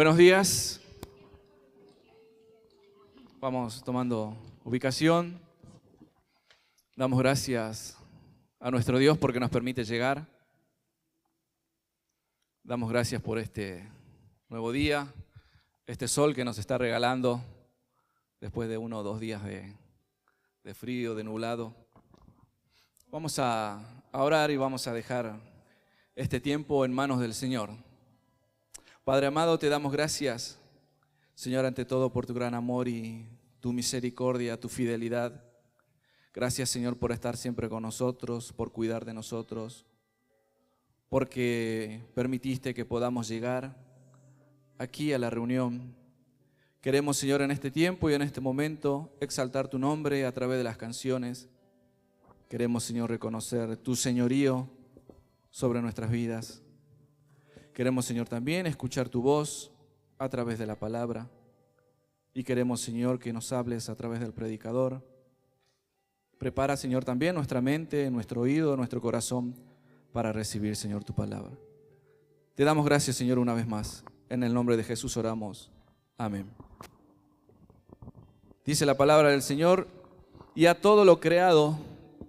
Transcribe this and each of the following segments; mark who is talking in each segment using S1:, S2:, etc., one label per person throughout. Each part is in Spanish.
S1: Buenos días. Vamos tomando ubicación. Damos gracias a nuestro Dios porque nos permite llegar. Damos gracias por este nuevo día, este sol que nos está regalando después de 1 o 2 días de frío, de nublado. Vamos a orar y vamos a dejar este tiempo en manos del Señor. Padre amado, te damos gracias, Señor, ante todo por tu gran amor y tu misericordia, tu fidelidad. Gracias, Señor, por estar siempre con nosotros, por cuidar de nosotros, porque permitiste que podamos llegar aquí a la reunión. Queremos, Señor, en este tiempo y en este momento exaltar tu nombre a través de las canciones. Queremos, Señor, reconocer tu señorío sobre nuestras vidas. Queremos, Señor, también escuchar tu voz a través de la palabra. Y queremos, Señor, que nos hables a través del predicador. Prepara, Señor, también nuestra mente, nuestro oído, nuestro corazón para recibir, Señor, tu palabra. Te damos gracias, Señor, una vez más. En el nombre de Jesús oramos. Amén. Dice la palabra del Señor: y a todo lo creado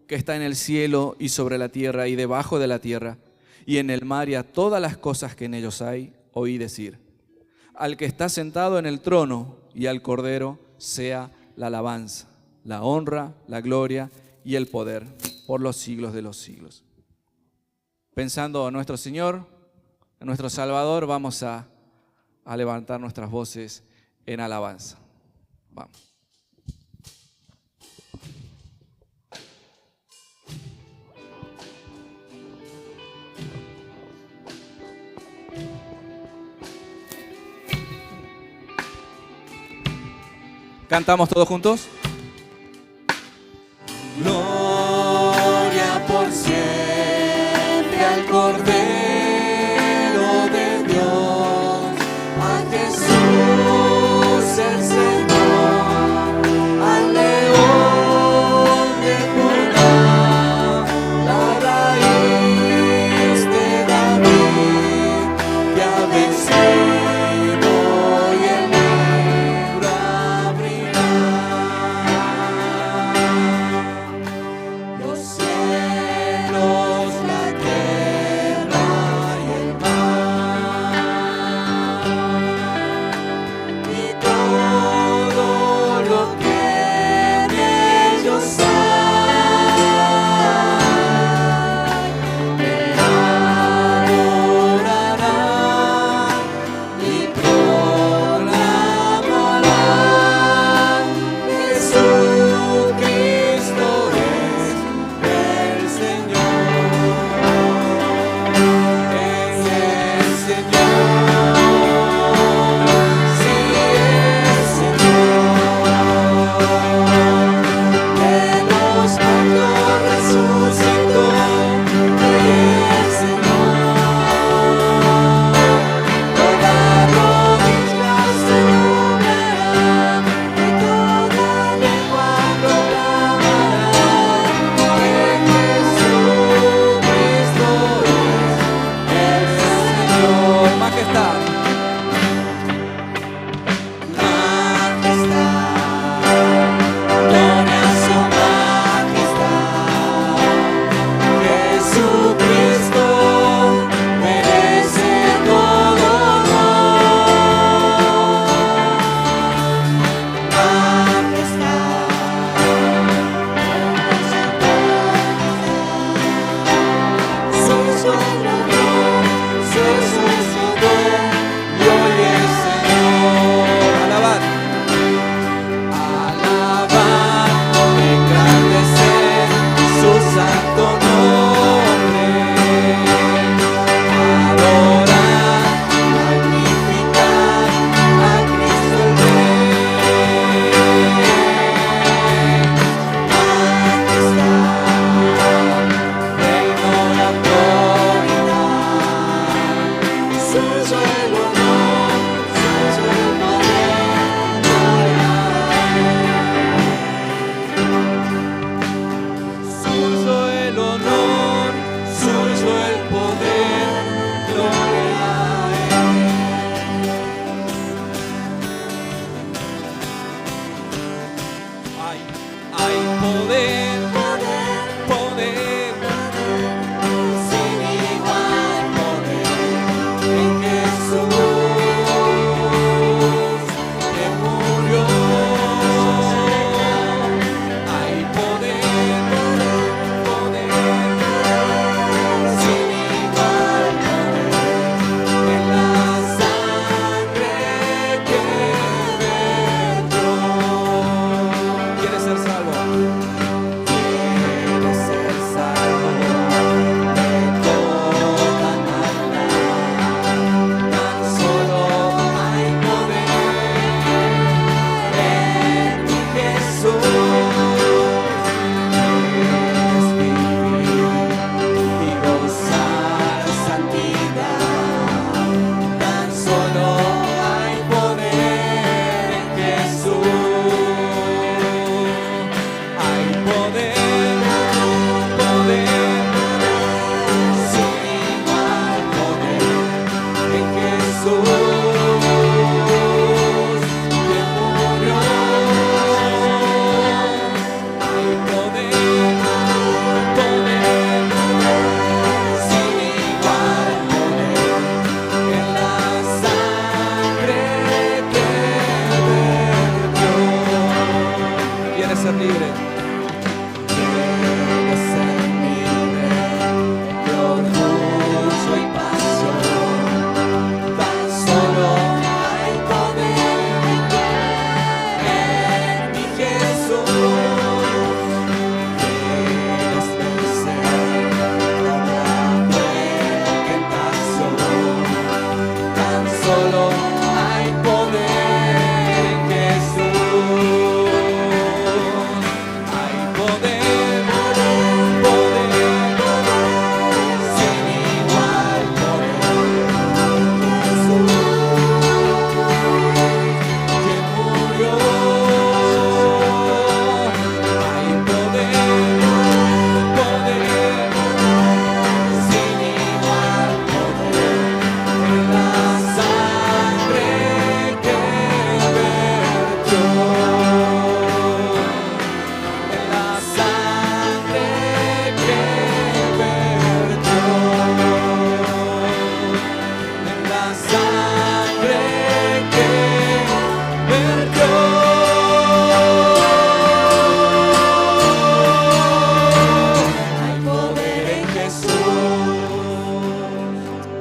S1: que está en el cielo y sobre la tierra y debajo de la tierra, y en el mar y a todas las cosas que en ellos hay, oí decir: al que está sentado en el trono y al Cordero sea la alabanza, la honra, la gloria y el poder por los siglos de los siglos. Pensando en nuestro Señor, en nuestro Salvador, vamos a levantar nuestras voces en alabanza. Vamos. ¿Cantamos todos juntos?
S2: Gloria por siempre al Cordero de Dios, a Jesús el Señor, al León de Judá, la raíz de David, que ha vencido y el libro abrirá.
S1: Hay poder, poder,
S2: sin igual poder en Jesús que murió.
S1: hay poder, poder,
S2: Sin igual poder en la sangre que vertió.
S1: ¿Quieres ser salvo?
S2: Quieres ser salvo de toda maldad. Tan solo hay poder en mi Jesús. Quieres vivir y gozar santidad. Tan solo hay poder en Jesús.
S1: Hay poder, poder,
S2: Sin igual poder en Jesús que murió.
S1: hay poder, poder,
S2: Sin igual poder en la sangre que vertió.
S1: ¿Quieres ser libre?
S2: Quieres ser libre de orgullo y pasión. Tan solo hay poder en mi Jesús. Quieres vencer toda tentación. Tan solo hay poder en Jesús.
S1: Hay poder,
S2: Sin igual poder en Jesús que murió.
S1: hay poder, poder,
S2: Sin igual poder en la sangre que vertió. En la sangre que vertió. En la sangre que vertió. Hay poder en Jesús.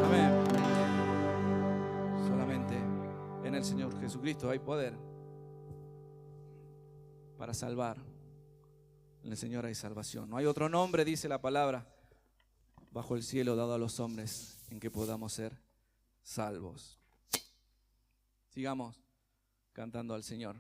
S1: amén. Solamente en el Señor Jesucristo hay poder para salvar. En el Señor hay salvación. No hay otro nombre, dice la palabra, bajo el cielo dado a los hombres en que podamos ser salvos. Sigamos cantando al Señor.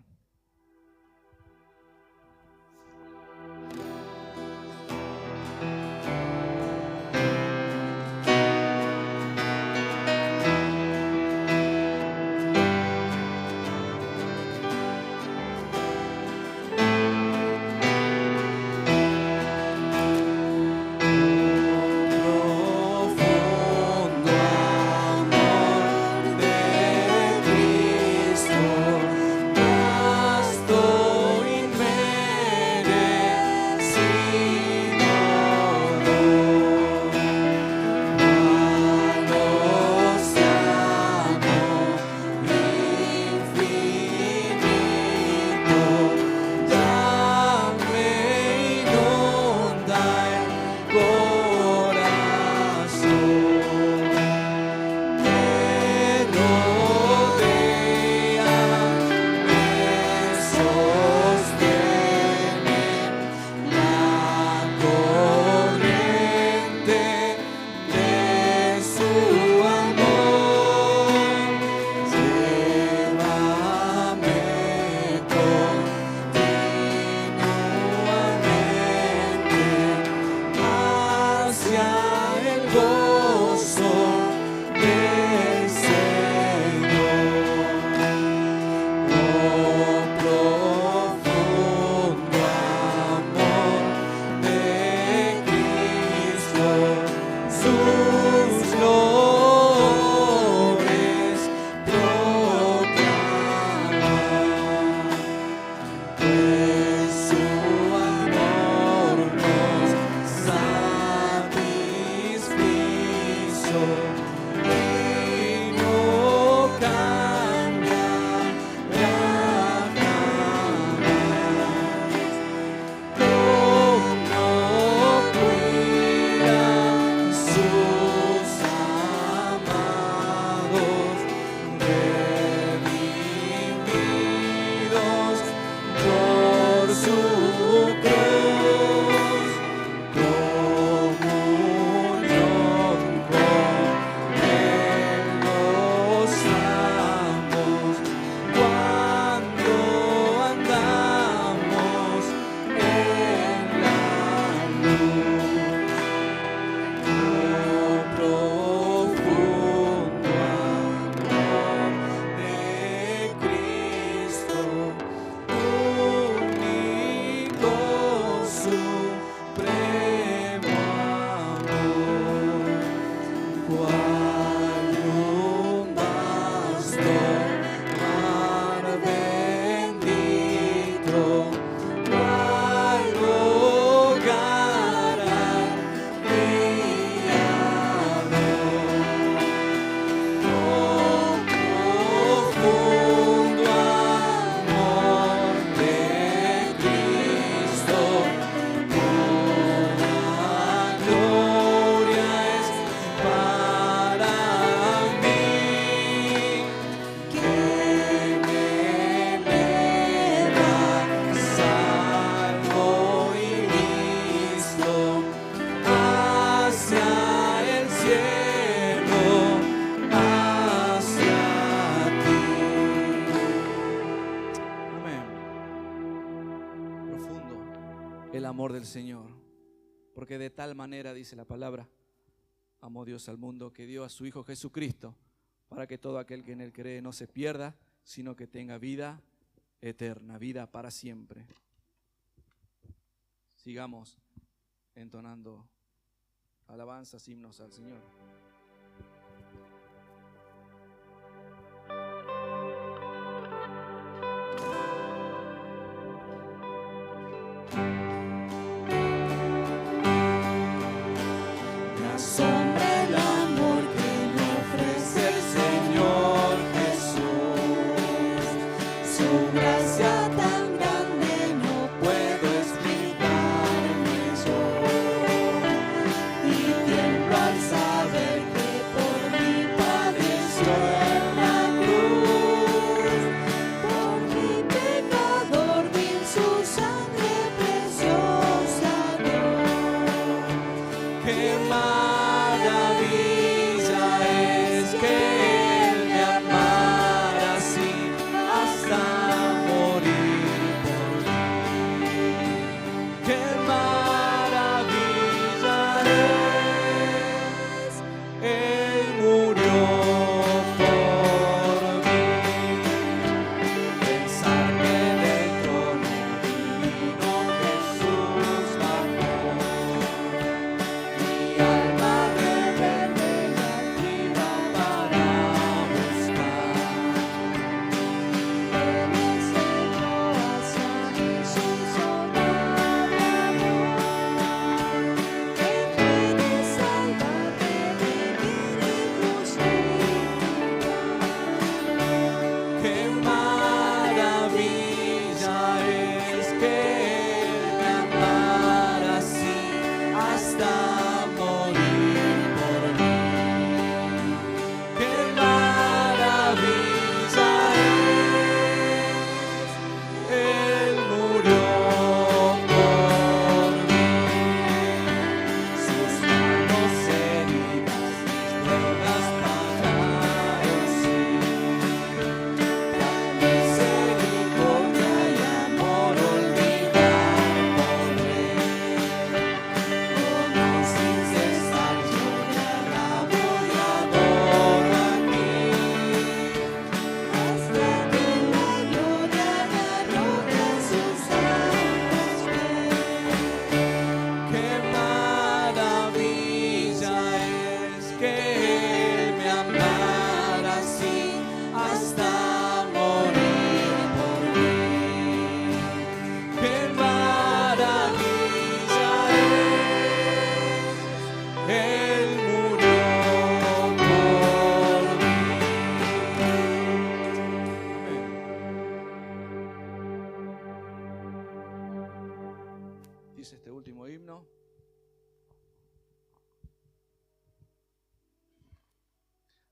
S2: Profundo amor de Cristo.
S1: el amor del Señor. Porque de tal manera, dice la palabra, amó Dios al mundo, que dio a su Hijo Jesucristo, para que todo aquel que en Él cree no se pierda, sino que tenga vida eterna, vida para siempre. Sigamos entonando alabanzas, himnos al Señor.
S2: Me asombra el amor que me ofrece el Señor Jesús. Su gracia tan grande no puedo explicarme yo. Y tiemblo al saber que por mí padeció en la cruz. Por mi pecador vin su sangre preciosa dio. Qué maravilla es que Él me amara así hasta morir por mí. Qué maravilla es, Él murió por mí. Pensar que del trono divino Jesús bajó. Mi alma rebelde y altiva para buscar. Él enseñó hacia mí su soberano amor. Que puede salvarme, redimir y justificar. Qué maravilla es que Él me amara así hasta morir por mí. Qué maravilla es, Él murió por mí. Sus manos heridas, mis deudas pagaron, sí. Gran misericordia y amor olvidar podré. Como sin cesar yo le alabo y adoro aquí, hasta que la gloria me arroje sus santos pies. Qué maravilla es que Él me amara así hasta morir por mí. Qué maravilla es, Él murió por mí.
S1: Dice este último himno.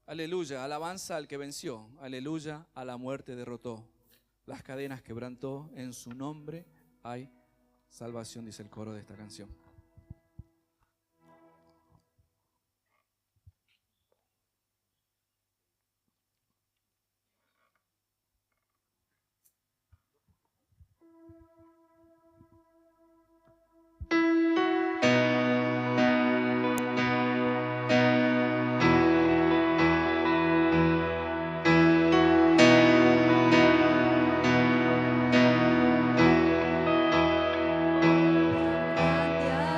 S1: Aleluya, alabanza al que venció. Aleluya, a la muerte derrotó. Las cadenas quebrantó. En su nombre hay salvación, dice el coro de esta canción.
S2: Grande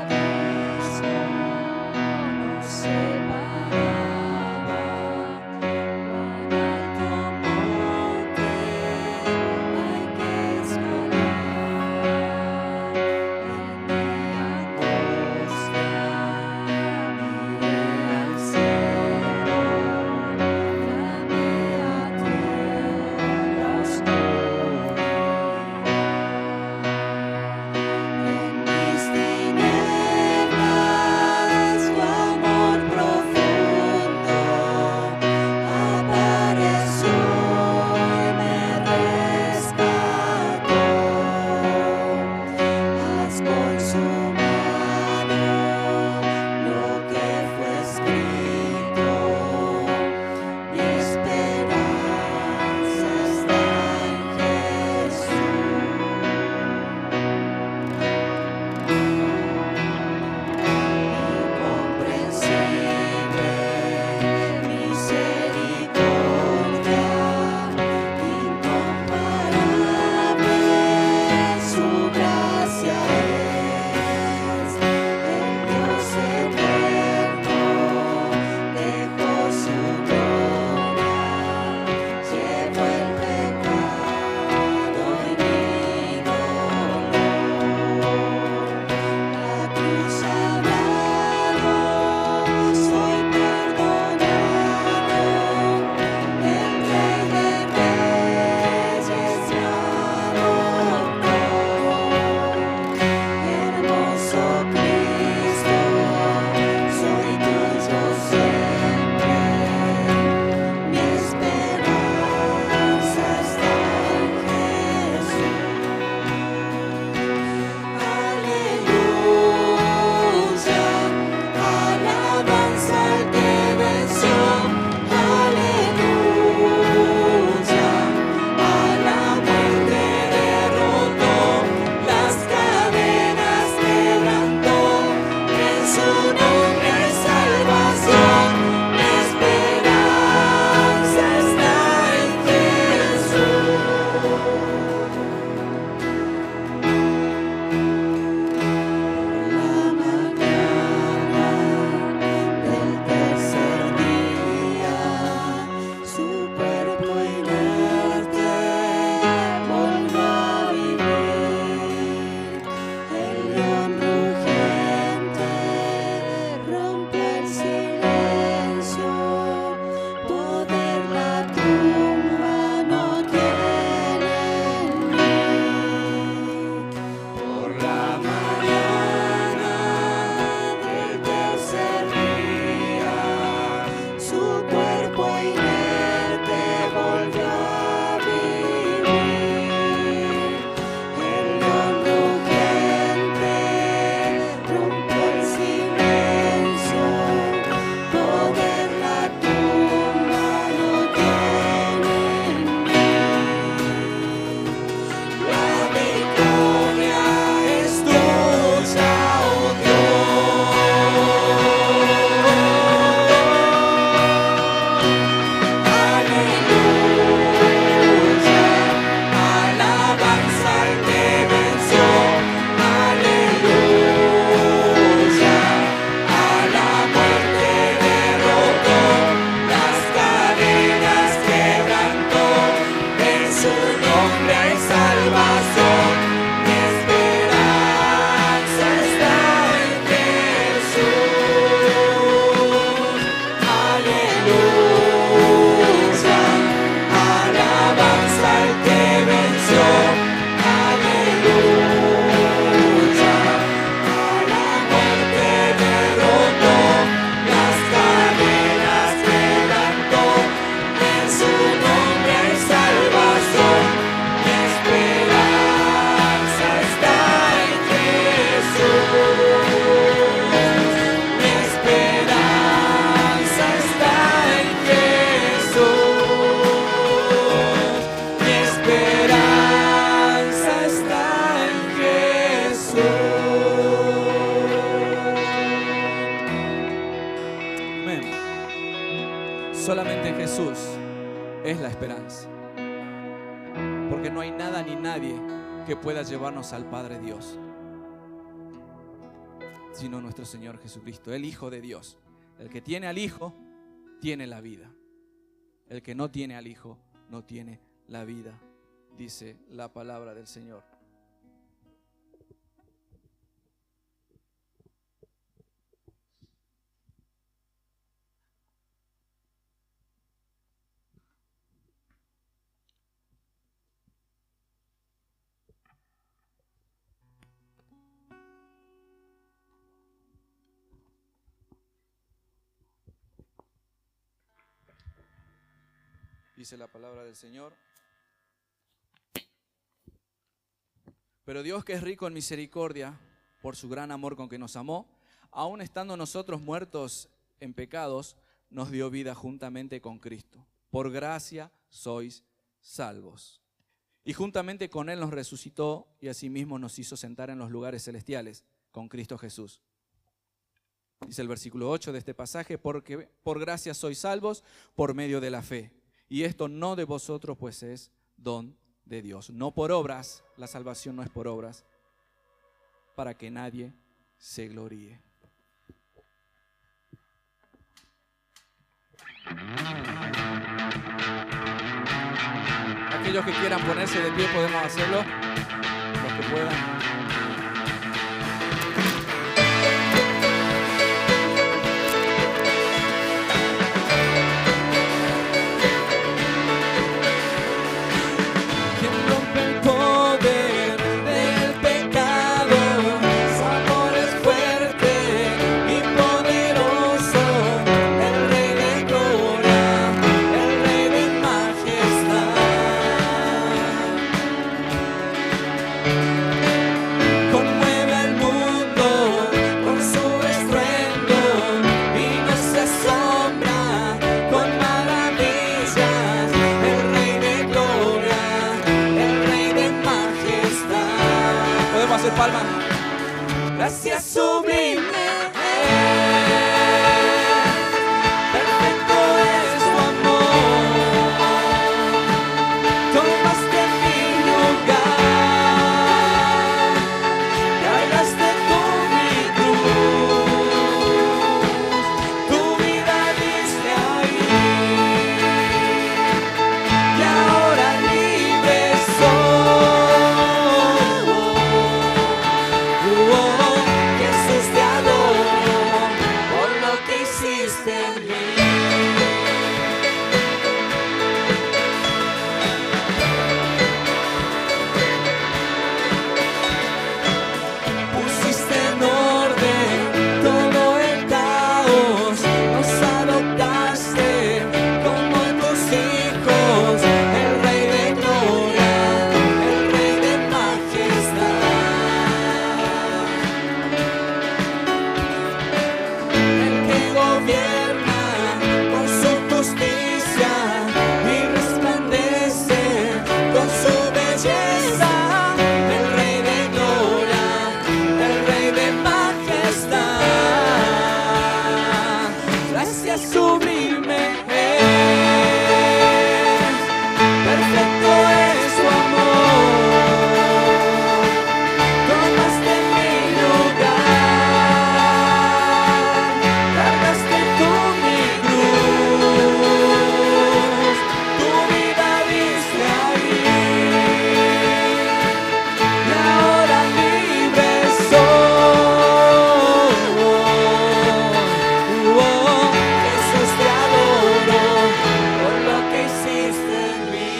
S1: esperanza. Porque no hay nada ni nadie que pueda llevarnos al Padre Dios, sino nuestro Señor Jesucristo, el Hijo de Dios. El que tiene al Hijo, tiene la vida. El que no tiene al Hijo, no tiene la vida, dice la palabra del Señor. Dice la palabra del Señor. Pero Dios, que es rico en misericordia, por su gran amor con que nos amó, aun estando nosotros muertos en pecados, nos dio vida juntamente con Cristo. Por gracia sois salvos. Y juntamente con Él nos resucitó y asimismo nos hizo sentar en los lugares celestiales con Cristo Jesús. Dice el versículo 8 de este pasaje, porque por gracia sois salvos por medio de la fe. Y esto no de vosotros, pues es don de Dios. No por obras, la salvación no es por obras, para que nadie se gloríe. Aquellos que quieran ponerse de pie podemos hacerlo, los que puedan. Palmas. Gracias sublime, perfecto es tu amor, tomaste mi lugar, cargaste tú mi cruz, tu vida diste ahí, y ahora libre soy. Jesús, te adoro por lo que hiciste en mí. Pusiste en orden todo el caos, nos adoptaste como tus hijos, el Rey de gloria, el Rey de majestad. Gobierna con su justicia y resplandece con su belleza, el Rey de gloria, el Rey de majestad. Gracias sublime, perfecto es su amor, tomaste mi lugar, cargaste tú mi cruz, tu vida diste ahí, y ahora libre soy. Jesús, te adoro por lo que hiciste en mí.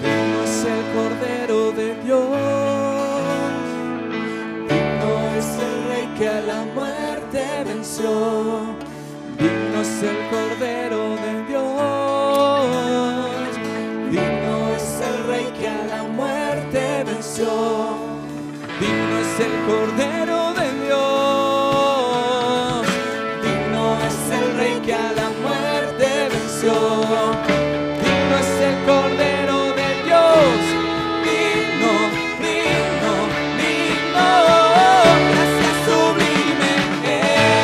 S1: Digno es el Cordero de Dios, digno es el Rey que a la muerte venció, digno es el Cordero de Dios, digno es el Rey que a la muerte venció, digno es el Cordero de Dios, digno es el Rey que a la muerte venció, digno es el Cordero de Dios, digno, digno, digno. Gracias sublime es,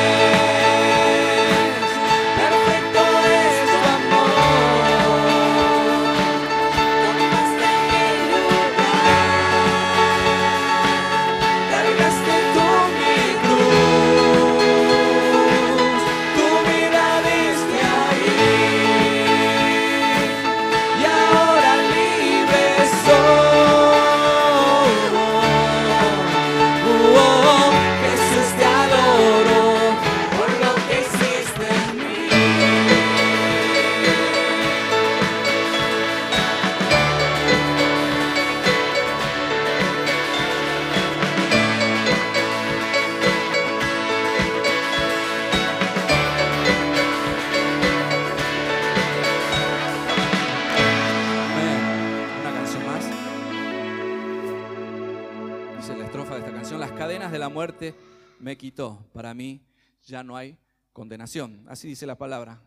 S1: estrofa de esta canción. Las cadenas de la muerte me quitó. Para mí ya no hay condenación. Así dice la palabra.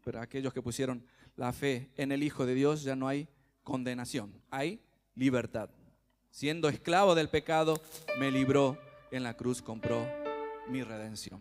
S1: Pero aquellos que pusieron la fe en el Hijo de Dios ya no hay condenación. Hay libertad. Siendo esclavo del pecado, me libró. En la cruz compró mi redención.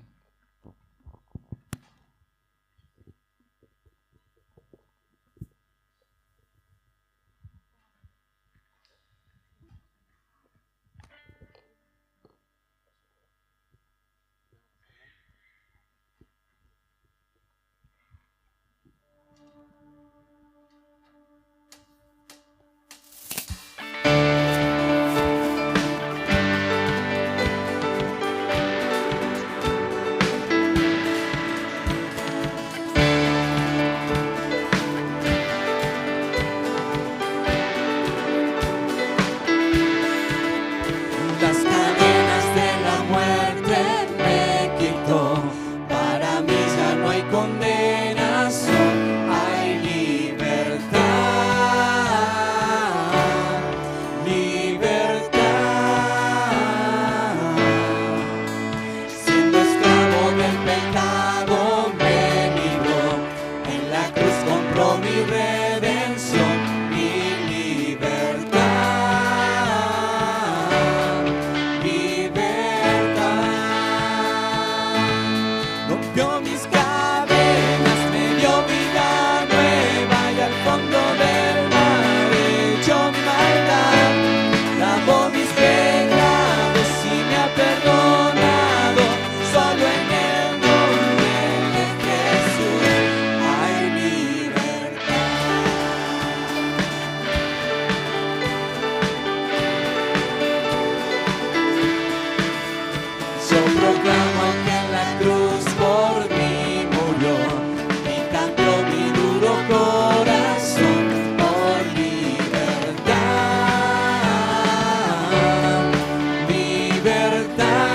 S2: Las cadenas de la muerte me quitó. Para mí ya no hay condenación, hay libertad, libertad. Siendo esclavo del pecado me libró. En la cruz compró mi redención, mi libertad. Rompió mis cadenas, me dio vida nueva y al fondo del mar echó mi maldad. Lavó mis pecados y me ha perdonado. Solo en el nombre de Jesús hay libertad. Yo proclamo que en la cruz por mí murió y cambió mi duro corazón por libertad, libertad.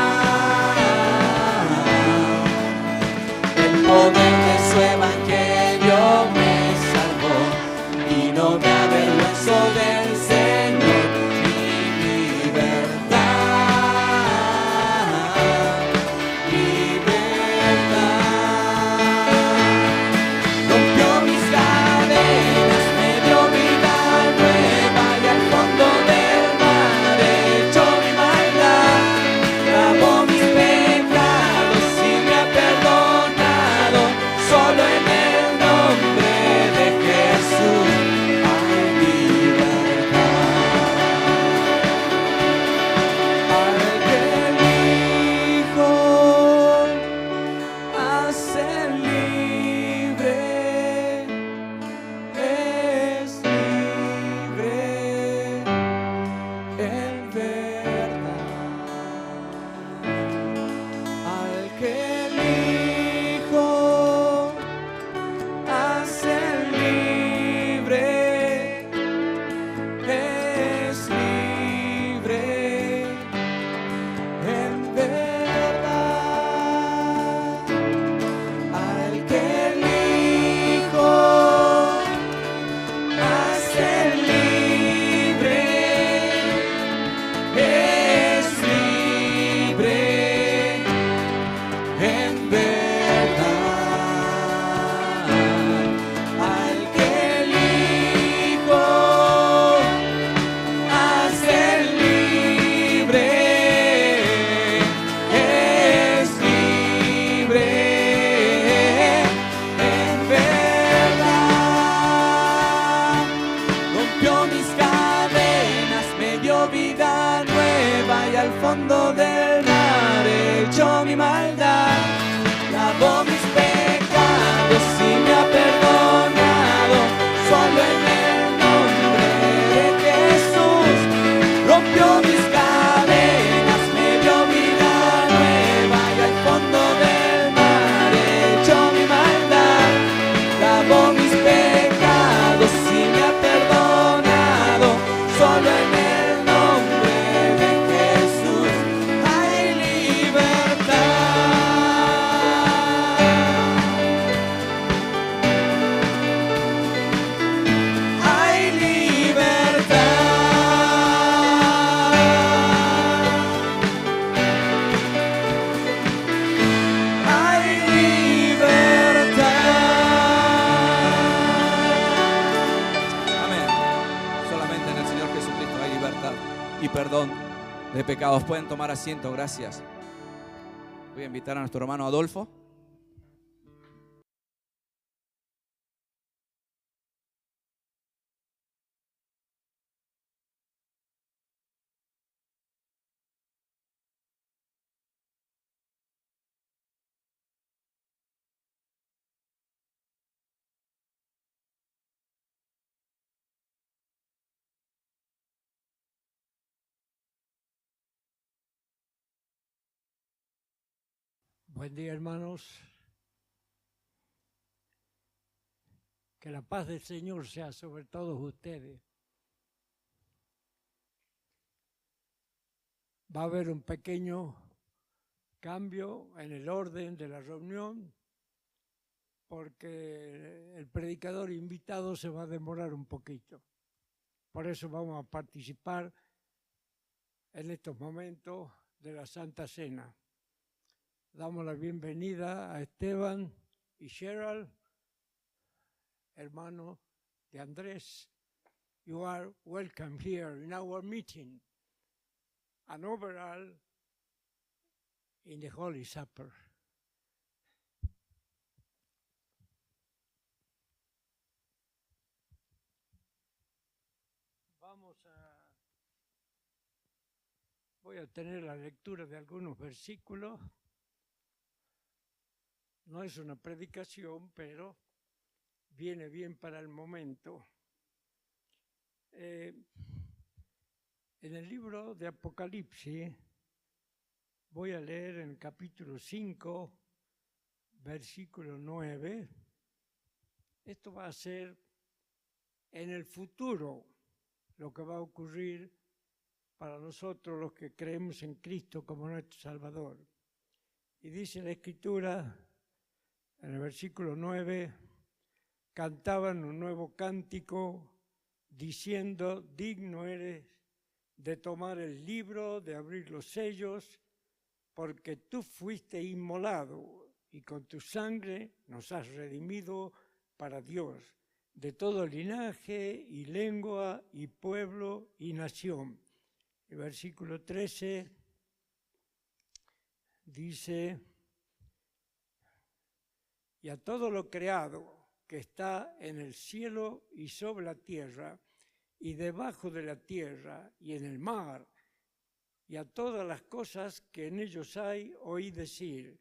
S2: El poder de su evangelio me salvó y no me avergüenzo del Señor, mi libertad, libertad. Rompió mis cadenas, me dio vida nueva y al fondo del mar echó mi maldad. Lavó mis pecados y me ha perdonado. Solo en el nombre de Jesús hay libertad. Al que el Hijo hace libre, es libre en verdad. Al que el Hijo hace libre, es libre en verdad. Al que el Hijo hace libre, es libre en verdad. Al que el Hijo hace libre, es libre en verdad. Rompió mis cadenas, me dio vida nueva y al fondo del mar echó mi maldad. Lavó mis pecados y me ha perdonado. Solo en el nombre de Jesús rompió mis cadenas, me dio vida nueva y al fondo del mar echó mi maldad. Lavó mis pecados y me ha perdonado. Solo en el nombre de Jesús hay libertad.
S1: y perdón de pecados. Pueden tomar asiento, gracias. Voy a invitar a nuestro hermano Adolfo.
S3: Buen día, hermanos. Que la paz del Señor sea sobre todos ustedes. Va a haber un pequeño cambio en el orden de la reunión porque el predicador invitado se va a demorar un poquito. Por eso vamos a participar en estos momentos de la Santa Cena. Damos la bienvenida a Esteban y Cheryl, hermano de Andrés. You are welcome here in our meeting and overall in the Holy Supper. Voy a tener la lectura de algunos versículos. No es una predicación, pero viene bien para el momento. En el libro de Apocalipsis, voy a leer en el capítulo 5, versículo 9. Esto va a ser en el futuro lo que va a ocurrir para nosotros los que creemos en Cristo como nuestro Salvador. Y dice la Escritura, en el versículo 9, cantaban un nuevo cántico diciendo: digno eres de tomar el libro, de abrir los sellos, porque tú fuiste inmolado y con tu sangre nos has redimido para Dios, de todo linaje y lengua y pueblo y nación. El versículo 13 dice: y a todo lo creado que está en el cielo y sobre la tierra, y debajo de la tierra y en el mar, y a todas las cosas que en ellos hay, oí decir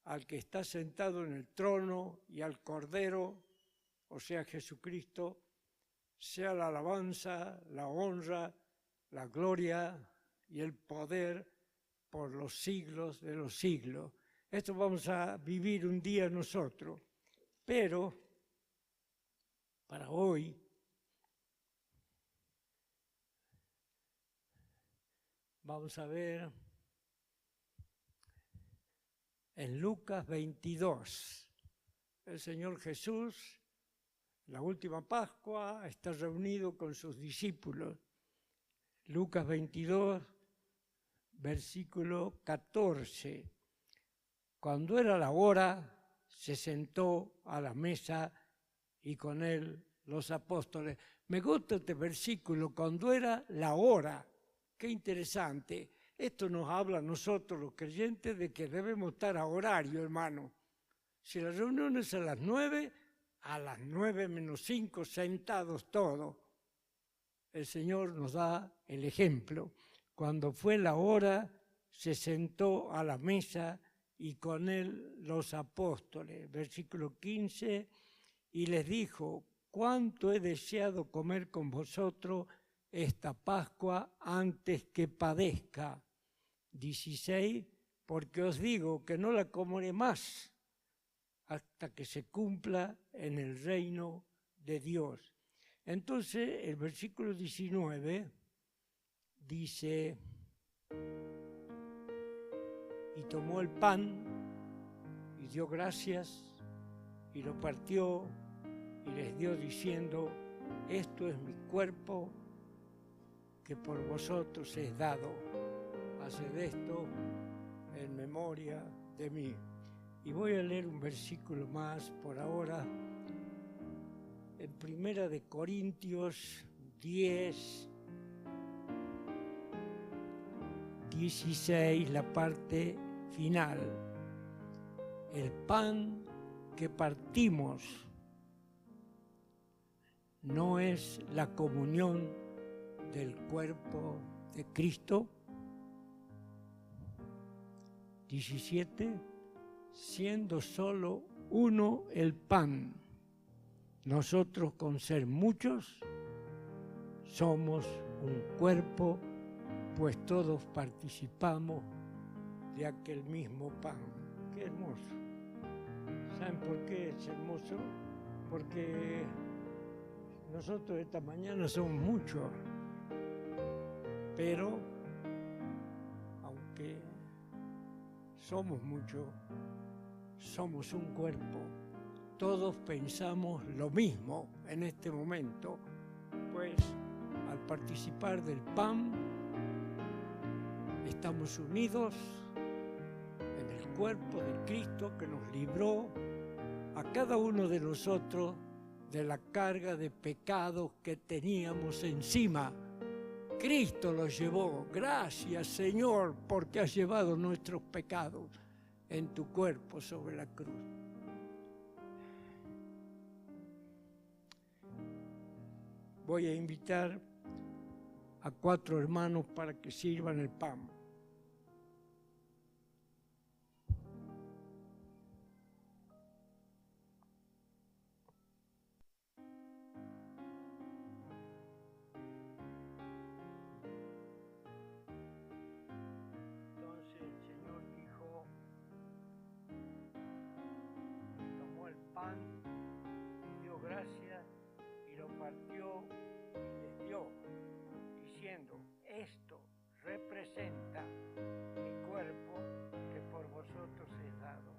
S3: al que está sentado en el trono y al Cordero, o sea Jesucristo, sea la alabanza, la honra, la gloria y el poder por los siglos de los siglos. Esto vamos a vivir un día nosotros, pero para hoy vamos a ver en Lucas 22. El Señor Jesús, la última Pascua, está reunido con sus discípulos. Lucas 22, versículo 14. Cuando era la hora, se sentó a la mesa y con él los apóstoles. Me gusta este versículo, cuando era la hora. Qué interesante. Esto nos habla a nosotros los creyentes de que debemos estar a horario, hermano. Si la reunión es a las 9, a las 9 menos 5, sentados todos. El Señor nos da el ejemplo. Cuando fue la hora, se sentó a la mesa y con él los apóstoles. Versículo 15, y les dijo: cuánto he deseado comer con vosotros esta Pascua antes que padezca. 16, porque os digo que no la comeré más hasta que se cumpla en el reino de Dios. Entonces, el versículo 19 dice: y tomó el pan y dio gracias y lo partió y les dio diciendo: esto es mi cuerpo que por vosotros es dado. Haced esto en memoria de mí. Y voy a leer un versículo más por ahora. En 1 Corintios 10, 16, la parte final. El pan que partimos no es la comunión del cuerpo de Cristo. 17, siendo solo uno el pan, nosotros con ser muchos somos un cuerpo, pues todos participamos de aquel mismo pan. Qué hermoso. ¿Saben por qué es hermoso? Porque nosotros esta mañana somos muchos, pero aunque somos muchos, somos un cuerpo. Todos pensamos lo mismo en este momento, pues al participar del pan estamos unidos en el cuerpo de Cristo que nos libró a cada uno de nosotros de la carga de pecados que teníamos encima. Cristo los llevó. Gracias, Señor, porque has llevado nuestros pecados en tu cuerpo sobre la cruz. Voy a invitar a 4 hermanos para que sirvan el pan. Entonces el Señor dijo, tomó el pan, dio gracias y lo partió y les dio, diciendo, esto representa mi cuerpo que por vosotros es dado.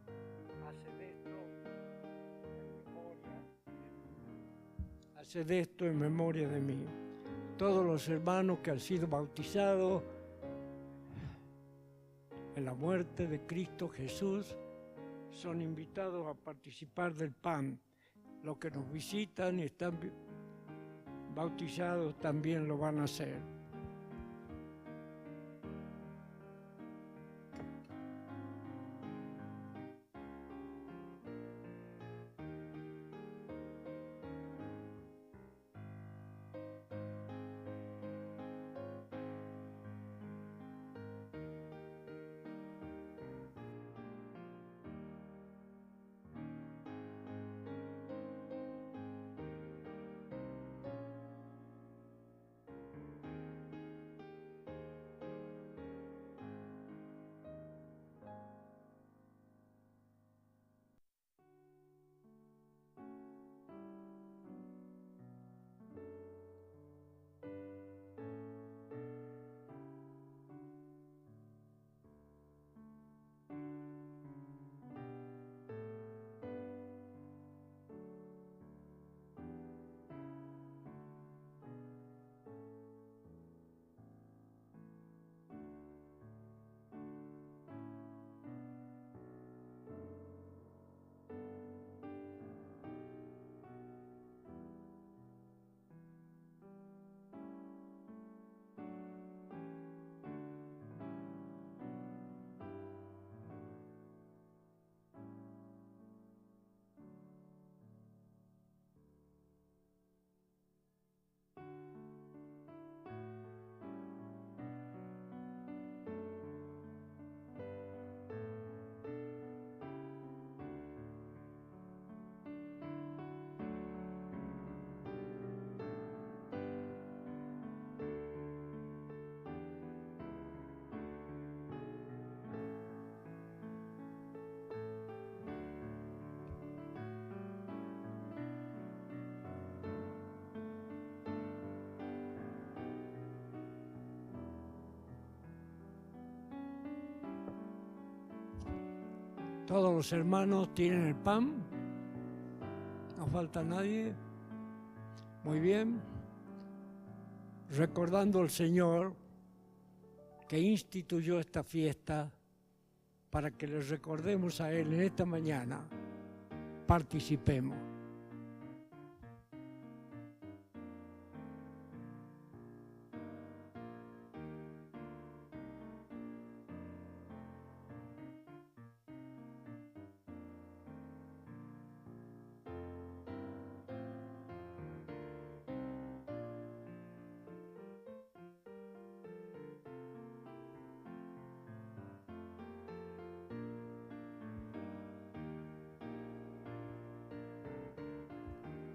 S3: Haced esto en memoria de mí. Haced esto en memoria de mí. Todos los hermanos que han sido bautizados en la muerte de Cristo Jesús son invitados a participar del pan. Los que nos visitan y están bautizados también lo van a hacer. Todos los hermanos tienen el pan. No falta nadie. Muy bien. Recordando al Señor que instituyó esta fiesta para que le recordemos a Él en esta mañana, participemos.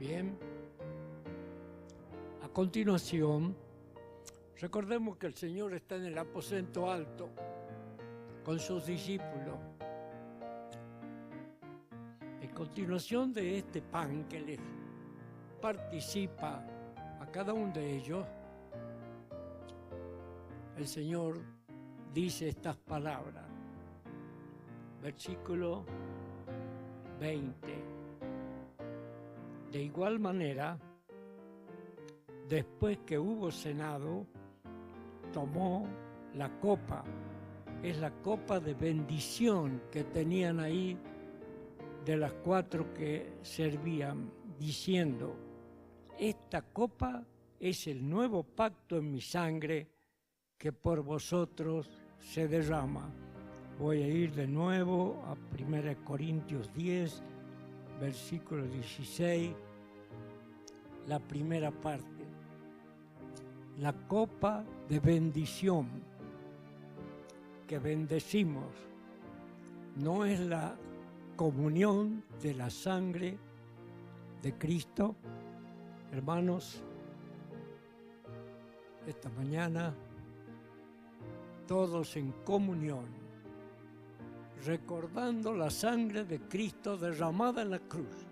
S3: Bien. A continuación, recordemos que el Señor está en el aposento alto con sus discípulos. En continuación de este pan que les participa a cada uno de ellos, el Señor dice estas palabras. Versículo 20. De igual manera, después que hubo cenado, tomó la copa. Es la copa de bendición que tenían ahí de las 4 que servían, diciendo: esta copa es el nuevo pacto en mi sangre que por vosotros se derrama. Voy a ir de nuevo a 1 Corintios 10, versículo 16, la primera parte. La copa de bendición que bendecimos no es la comunión de la sangre de Cristo. Hermanos, esta mañana todos en comunión, recordando la sangre de Cristo derramada en la cruz,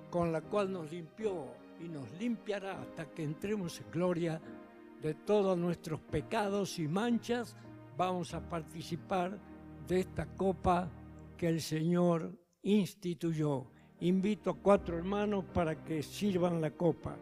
S3: con la cual nos limpió y nos limpiará hasta que entremos en gloria de todos nuestros pecados y manchas. Vamos a participar de esta copa que el Señor instituyó. Invito a 4 hermanos para que sirvan la copa.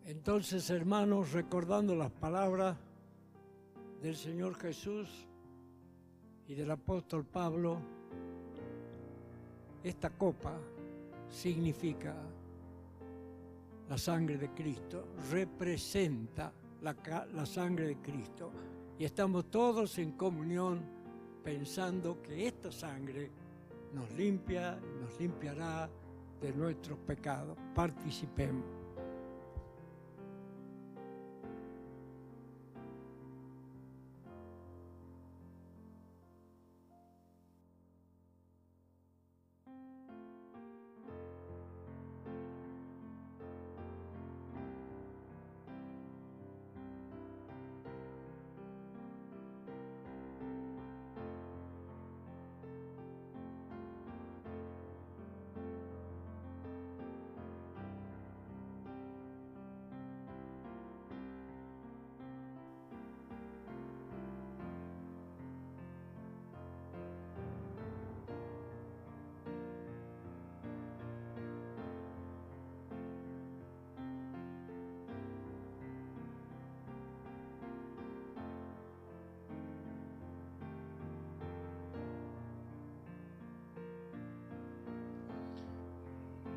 S3: Entonces, hermanos, recordando las palabras del Señor Jesús y del apóstol Pablo, esta copa significa la sangre de Cristo, representa la sangre de Cristo. Y estamos todos en comunión pensando que esta sangre nos limpia, nos limpiará de nuestros pecados. Participemos.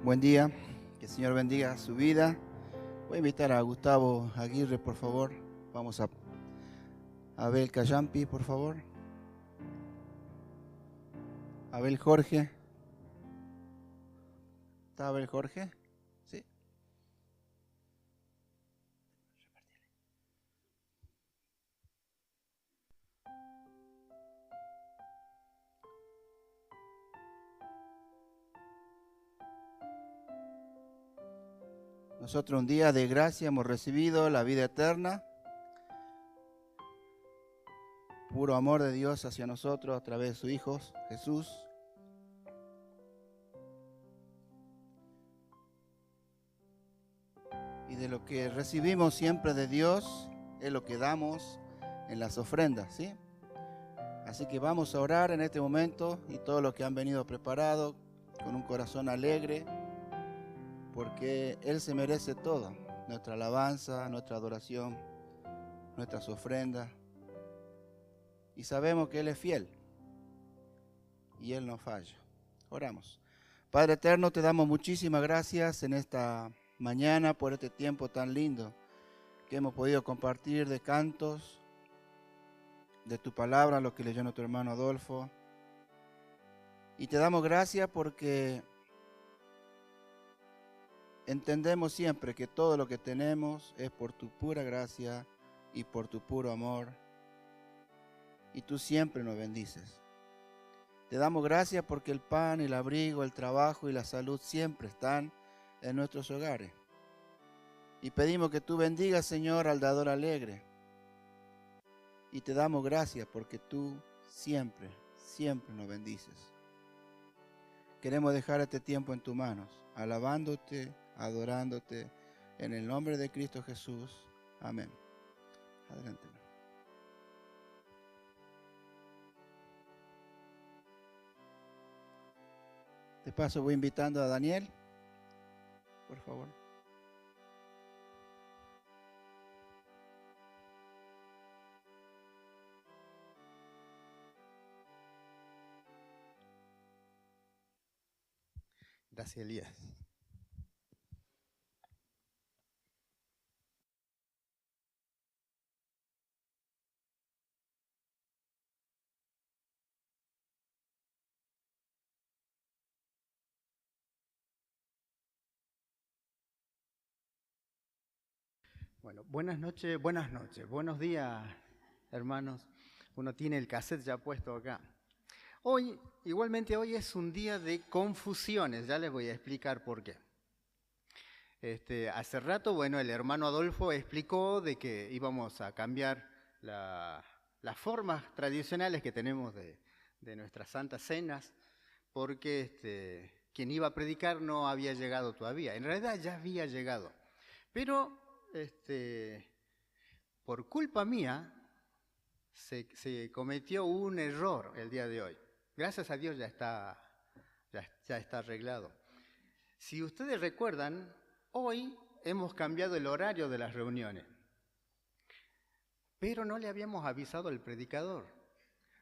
S4: Buen día, que el Señor bendiga su vida. Voy a invitar a Gustavo Aguirre, por favor. Vamos a Abel Callampi, por favor. Abel Jorge. ¿Está Abel Jorge? Sí. Nosotros un día de gracia hemos recibido la vida eterna, puro amor de Dios hacia nosotros a través de su Hijo Jesús. Y de lo que recibimos siempre de Dios es lo que damos en las ofrendas, ¿sí? Así que vamos a orar en este momento y todos los que han venido preparados con un corazón alegre, porque Él se merece todo, nuestra alabanza, nuestra adoración, nuestras ofrendas. Y sabemos que Él es fiel y Él no falla. Oramos. Padre eterno, te damos muchísimas gracias en esta mañana por este tiempo tan lindo que hemos podido compartir de cantos, de tu palabra, lo que leyó nuestro hermano Adolfo. Y te damos gracias porque entendemos siempre que todo lo que tenemos es por tu pura gracia y por tu puro amor. Y tú siempre nos bendices. Te damos gracias porque el pan, el abrigo, el trabajo y la salud siempre están en nuestros hogares. Y pedimos que tú bendigas, Señor, al dador alegre. Y te damos gracias porque tú siempre, siempre nos bendices. Queremos dejar este tiempo en tus manos, alabándote, adorándote, en el nombre de Cristo Jesús. Amén. Adelante. De paso voy invitando a Daniel, por favor.
S5: Gracias, Elías. Bueno, buenas noches, buenos días, hermanos. Uno tiene el cassette ya puesto acá. Igualmente hoy es un día de confusiones, ya les voy a explicar por qué. Hace rato, bueno, el hermano Adolfo explicó de que íbamos a cambiar las formas tradicionales que tenemos de nuestras santas cenas, porque quien iba a predicar no había llegado todavía. En realidad ya había llegado, pero por culpa mía se cometió un error el día de hoy. Gracias a Dios ya está arreglado. Si ustedes recuerdan, hoy hemos cambiado el horario de las reuniones, pero no le habíamos avisado al predicador.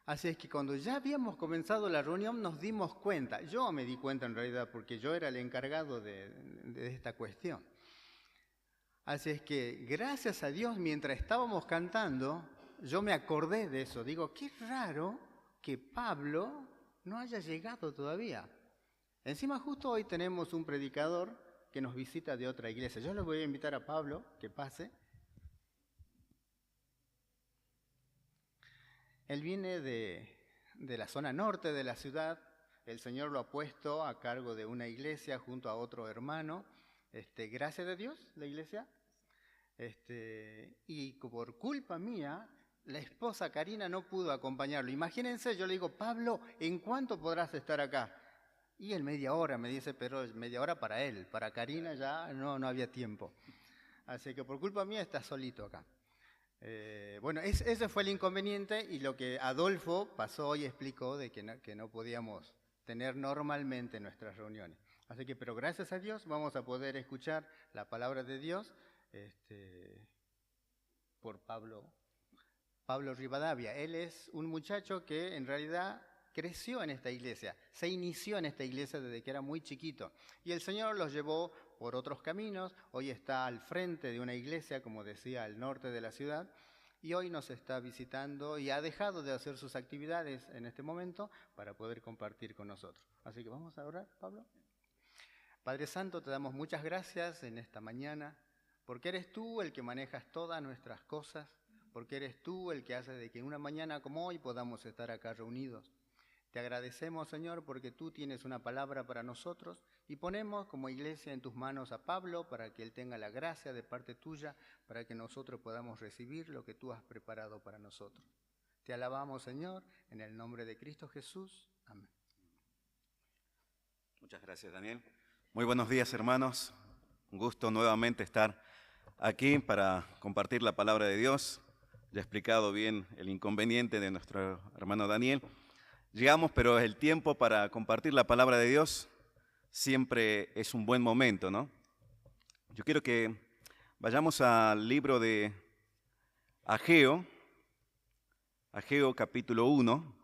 S5: Así es que cuando ya habíamos comenzado la reunión nos dimos cuenta. Yo me di cuenta en realidad porque yo era el encargado de esta cuestión. Así es que gracias a Dios mientras estábamos cantando yo me acordé de eso. Digo, qué raro que Pablo no haya llegado todavía. Encima justo hoy tenemos un predicador que nos visita de otra iglesia. Yo les voy a invitar a Pablo que pase. Él viene de la zona norte de la ciudad. El Señor lo ha puesto a cargo de una iglesia junto a otro hermano. Gracias a Dios, la iglesia. Y por culpa mía, la esposa Karina no pudo acompañarlo. Imagínense, yo le digo, Pablo, ¿en cuánto podrás estar acá? Y él media hora, me dice, pero media hora para él. Para Karina ya no había tiempo. Así que por culpa mía está solito acá. Bueno, ese fue el inconveniente y lo que Adolfo pasó hoy explicó de que no podíamos tener normalmente nuestras reuniones. Así que, pero gracias a Dios vamos a poder escuchar la palabra de Dios por Pablo Rivadavia. Él es un muchacho que en realidad creció en esta iglesia, se inició en esta iglesia desde que era muy chiquito. Y el Señor los llevó por otros caminos. Hoy está al frente de una iglesia, como decía, al norte de la ciudad. Y hoy nos está visitando y ha dejado de hacer sus actividades en este momento para poder compartir con nosotros. Así que vamos a orar, Pablo. Padre Santo, te damos muchas gracias en esta mañana, porque eres tú el que manejas todas nuestras cosas, porque eres tú el que hace de que en una mañana como hoy podamos estar acá reunidos. Te agradecemos, Señor, porque tú tienes una palabra para nosotros y ponemos como iglesia en tus manos a Pablo para que él tenga la gracia de parte tuya, para que nosotros podamos recibir lo que tú has preparado para nosotros. Te alabamos, Señor, en el nombre de Cristo Jesús. Amén.
S6: Muchas gracias, Daniel. Muy buenos días, hermanos. Un gusto nuevamente estar aquí para compartir la palabra de Dios. Ya he explicado bien el inconveniente de nuestro hermano Daniel. Llegamos, pero el tiempo para compartir la palabra de Dios siempre es un buen momento, ¿no? Yo quiero que vayamos al libro de Ageo, Ageo capítulo 1.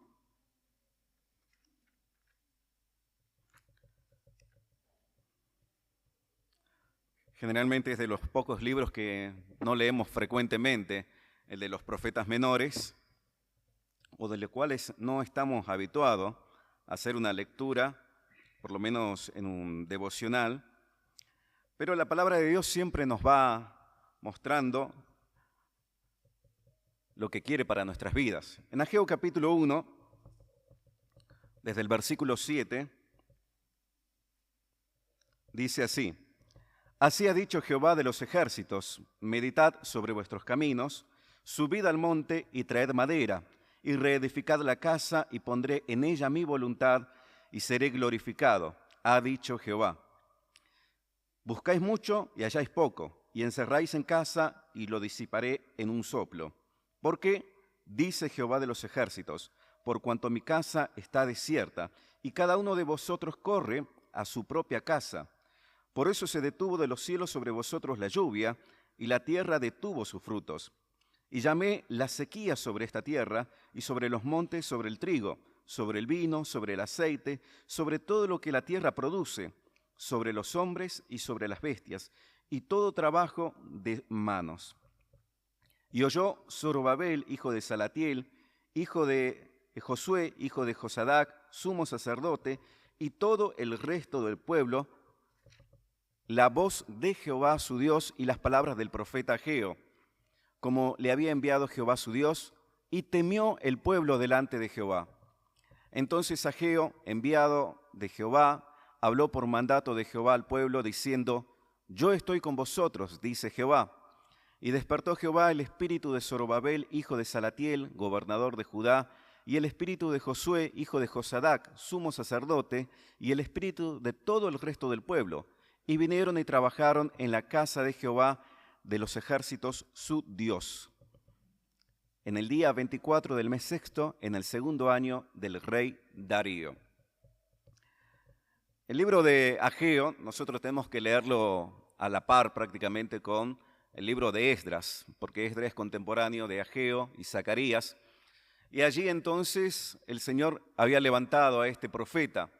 S6: Generalmente es de los pocos libros que no leemos frecuentemente, el de los profetas menores, o de los cuales no estamos habituados a hacer una lectura, por lo menos en un devocional, pero la palabra de Dios siempre nos va mostrando lo que quiere para nuestras vidas. En Ageo capítulo 1, desde el versículo 7, dice así: Así ha dicho Jehová de los ejércitos, meditad sobre vuestros caminos, subid al monte y traed madera, y reedificad la casa, y pondré en ella mi voluntad, y seré glorificado, ha dicho Jehová. Buscáis mucho y halláis poco, y encerráis en casa, y lo disiparé en un soplo. Porque, dice Jehová de los ejércitos, por cuanto mi casa está desierta, y cada uno de vosotros corre a su propia casa. Por eso se detuvo de los cielos sobre vosotros la lluvia, y la tierra detuvo sus frutos. Y llamé la sequía sobre esta tierra, y sobre los montes, sobre el trigo, sobre el vino, sobre el aceite, sobre todo lo que la tierra produce, sobre los hombres y sobre las bestias, y todo trabajo de manos. Y oyó Zorobabel, hijo de Salatiel, hijo de Josué, hijo de Josadac, sumo sacerdote, y todo el resto del pueblo, la voz de Jehová su Dios y las palabras del profeta Ageo, como le había enviado Jehová su Dios, y temió el pueblo delante de Jehová. Entonces Ageo, enviado de Jehová, habló por mandato de Jehová al pueblo, diciendo: Yo estoy con vosotros, dice Jehová. Y despertó Jehová el espíritu de Zorobabel, hijo de Salatiel, gobernador de Judá, y el espíritu de Josué, hijo de Josadac, sumo sacerdote, y el espíritu de todo el resto del pueblo. Y vinieron y trabajaron en la casa de Jehová de los ejércitos, su Dios. En el día 24 del mes sexto, en el segundo año del rey Darío. El libro de Ageo, nosotros tenemos que leerlo a la par prácticamente con el libro de Esdras, porque Esdras es contemporáneo de Ageo y Zacarías. Y allí entonces el Señor había levantado a este profeta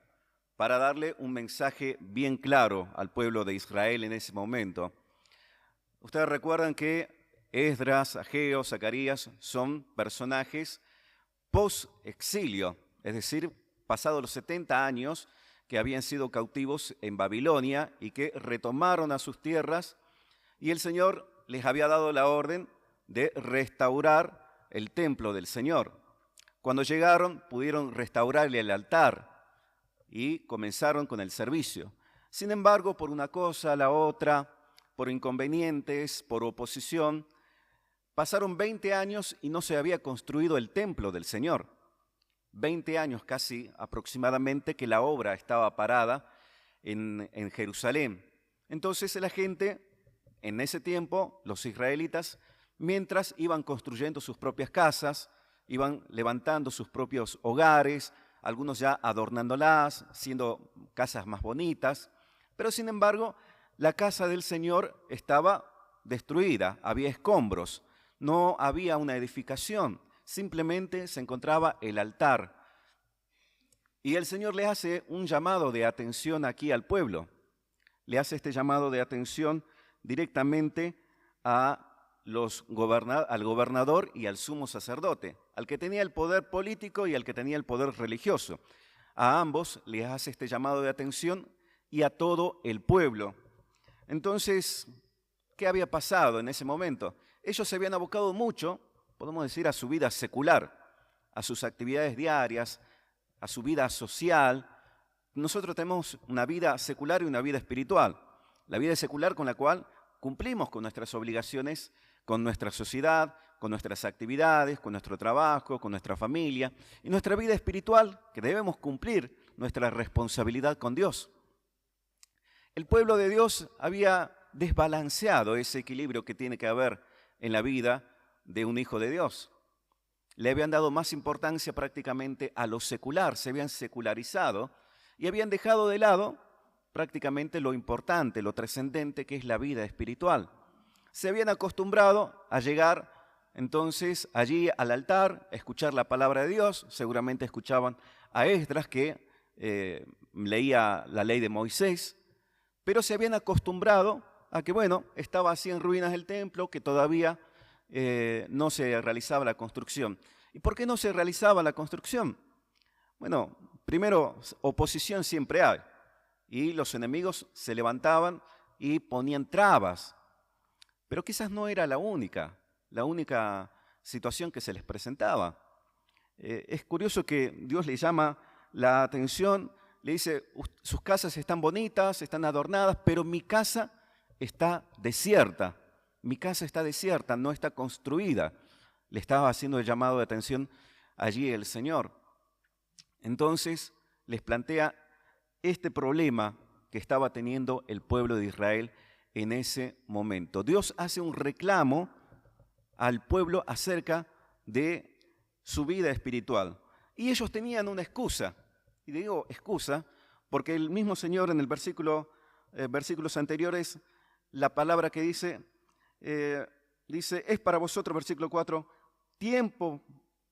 S6: para darle un mensaje bien claro al pueblo de Israel en ese momento. Ustedes recuerdan que Esdras, Ageo, Zacarías son personajes post-exilio, es decir, pasados los 70 años que habían sido cautivos en Babilonia y que retomaron a sus tierras, y el Señor les había dado la orden de restaurar el templo del Señor. Cuando llegaron, pudieron restaurarle el altar y comenzaron con el servicio. Sin embargo, por una cosa, la otra, por inconvenientes, por oposición, pasaron 20 años y no se había construido el templo del Señor. 20 años casi aproximadamente que la obra estaba parada en Jerusalén. Entonces la gente, en ese tiempo, los israelitas, mientras iban construyendo sus propias casas, iban levantando sus propios hogares, algunos ya adornándolas, siendo casas más bonitas, pero sin embargo, la casa del Señor estaba destruida, había escombros, no había una edificación, simplemente se encontraba el altar. Y el Señor le hace un llamado de atención aquí al pueblo. Le hace este llamado de atención directamente al gobernador y al sumo sacerdote, al que tenía el poder político y al que tenía el poder religioso. A ambos les hace este llamado de atención y a todo el pueblo. Entonces, ¿qué había pasado en ese momento? Ellos se habían abocado mucho, podemos decir, a su vida secular, a sus actividades diarias, a su vida social. Nosotros tenemos una vida secular y una vida espiritual. La vida secular con la cual cumplimos con nuestras obligaciones, con nuestra sociedad, con nuestras actividades, con nuestro trabajo, con nuestra familia. Y nuestra vida espiritual, que debemos cumplir nuestra responsabilidad con Dios. El pueblo de Dios había desbalanceado ese equilibrio que tiene que haber en la vida de un hijo de Dios. Le habían dado más importancia prácticamente a lo secular, se habían secularizado y habían dejado de lado prácticamente lo importante, lo trascendente que es la vida espiritual. Se habían acostumbrado a llegar entonces allí al altar, a escuchar la palabra de Dios, seguramente escuchaban a Esdras que leía la ley de Moisés, pero se habían acostumbrado a que, bueno, estaba así en ruinas el templo, que todavía no se realizaba la construcción. ¿Y por qué no se realizaba la construcción? Bueno, primero, oposición siempre hay, y los enemigos se levantaban y ponían trabas, pero quizás no era la única situación que se les presentaba. Es curioso que Dios le llama la atención, le dice, sus casas están bonitas, están adornadas, pero mi casa está desierta. Mi casa está desierta, no está construida. Le estaba haciendo el llamado de atención allí el Señor. Entonces les plantea este problema que estaba teniendo el pueblo de Israel en ese momento. Dios hace un reclamo al pueblo acerca de su vida espiritual. Y ellos tenían una excusa. Y digo excusa porque el mismo Señor en el versículos anteriores, la palabra que dice, es para vosotros, versículo 4,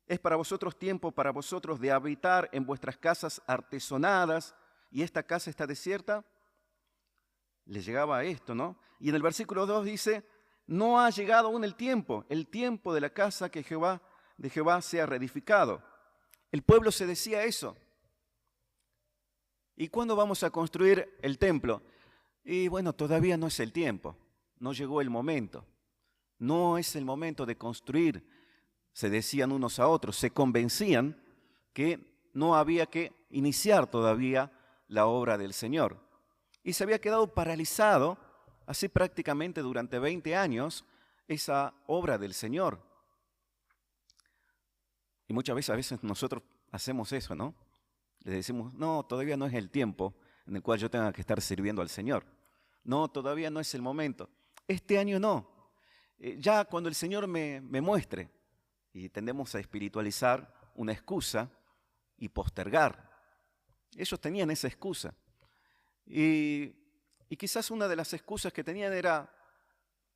S6: es para vosotros tiempo para vosotros de habitar en vuestras casas artesonadas y esta casa está desierta. Les llegaba a esto, ¿no? Y en el versículo 2 dice, no ha llegado aún el tiempo de la casa de Jehová sea reedificado. El pueblo se decía eso. ¿Y cuándo vamos a construir el templo? Y bueno, todavía no es el tiempo, no llegó el momento. No es el momento de construir, se decían unos a otros, se convencían que no había que iniciar todavía la obra del Señor. Y se había quedado paralizado, así prácticamente durante 20 años, esa obra del Señor. Y muchas veces nosotros hacemos eso, ¿no? Le decimos, no, todavía no es el tiempo en el cual yo tenga que estar sirviendo al Señor. No, todavía no es el momento. Este año no. Ya cuando el Señor me muestre. Y tendemos a espiritualizar una excusa y postergar. Ellos tenían esa excusa. Y quizás una de las excusas que tenían era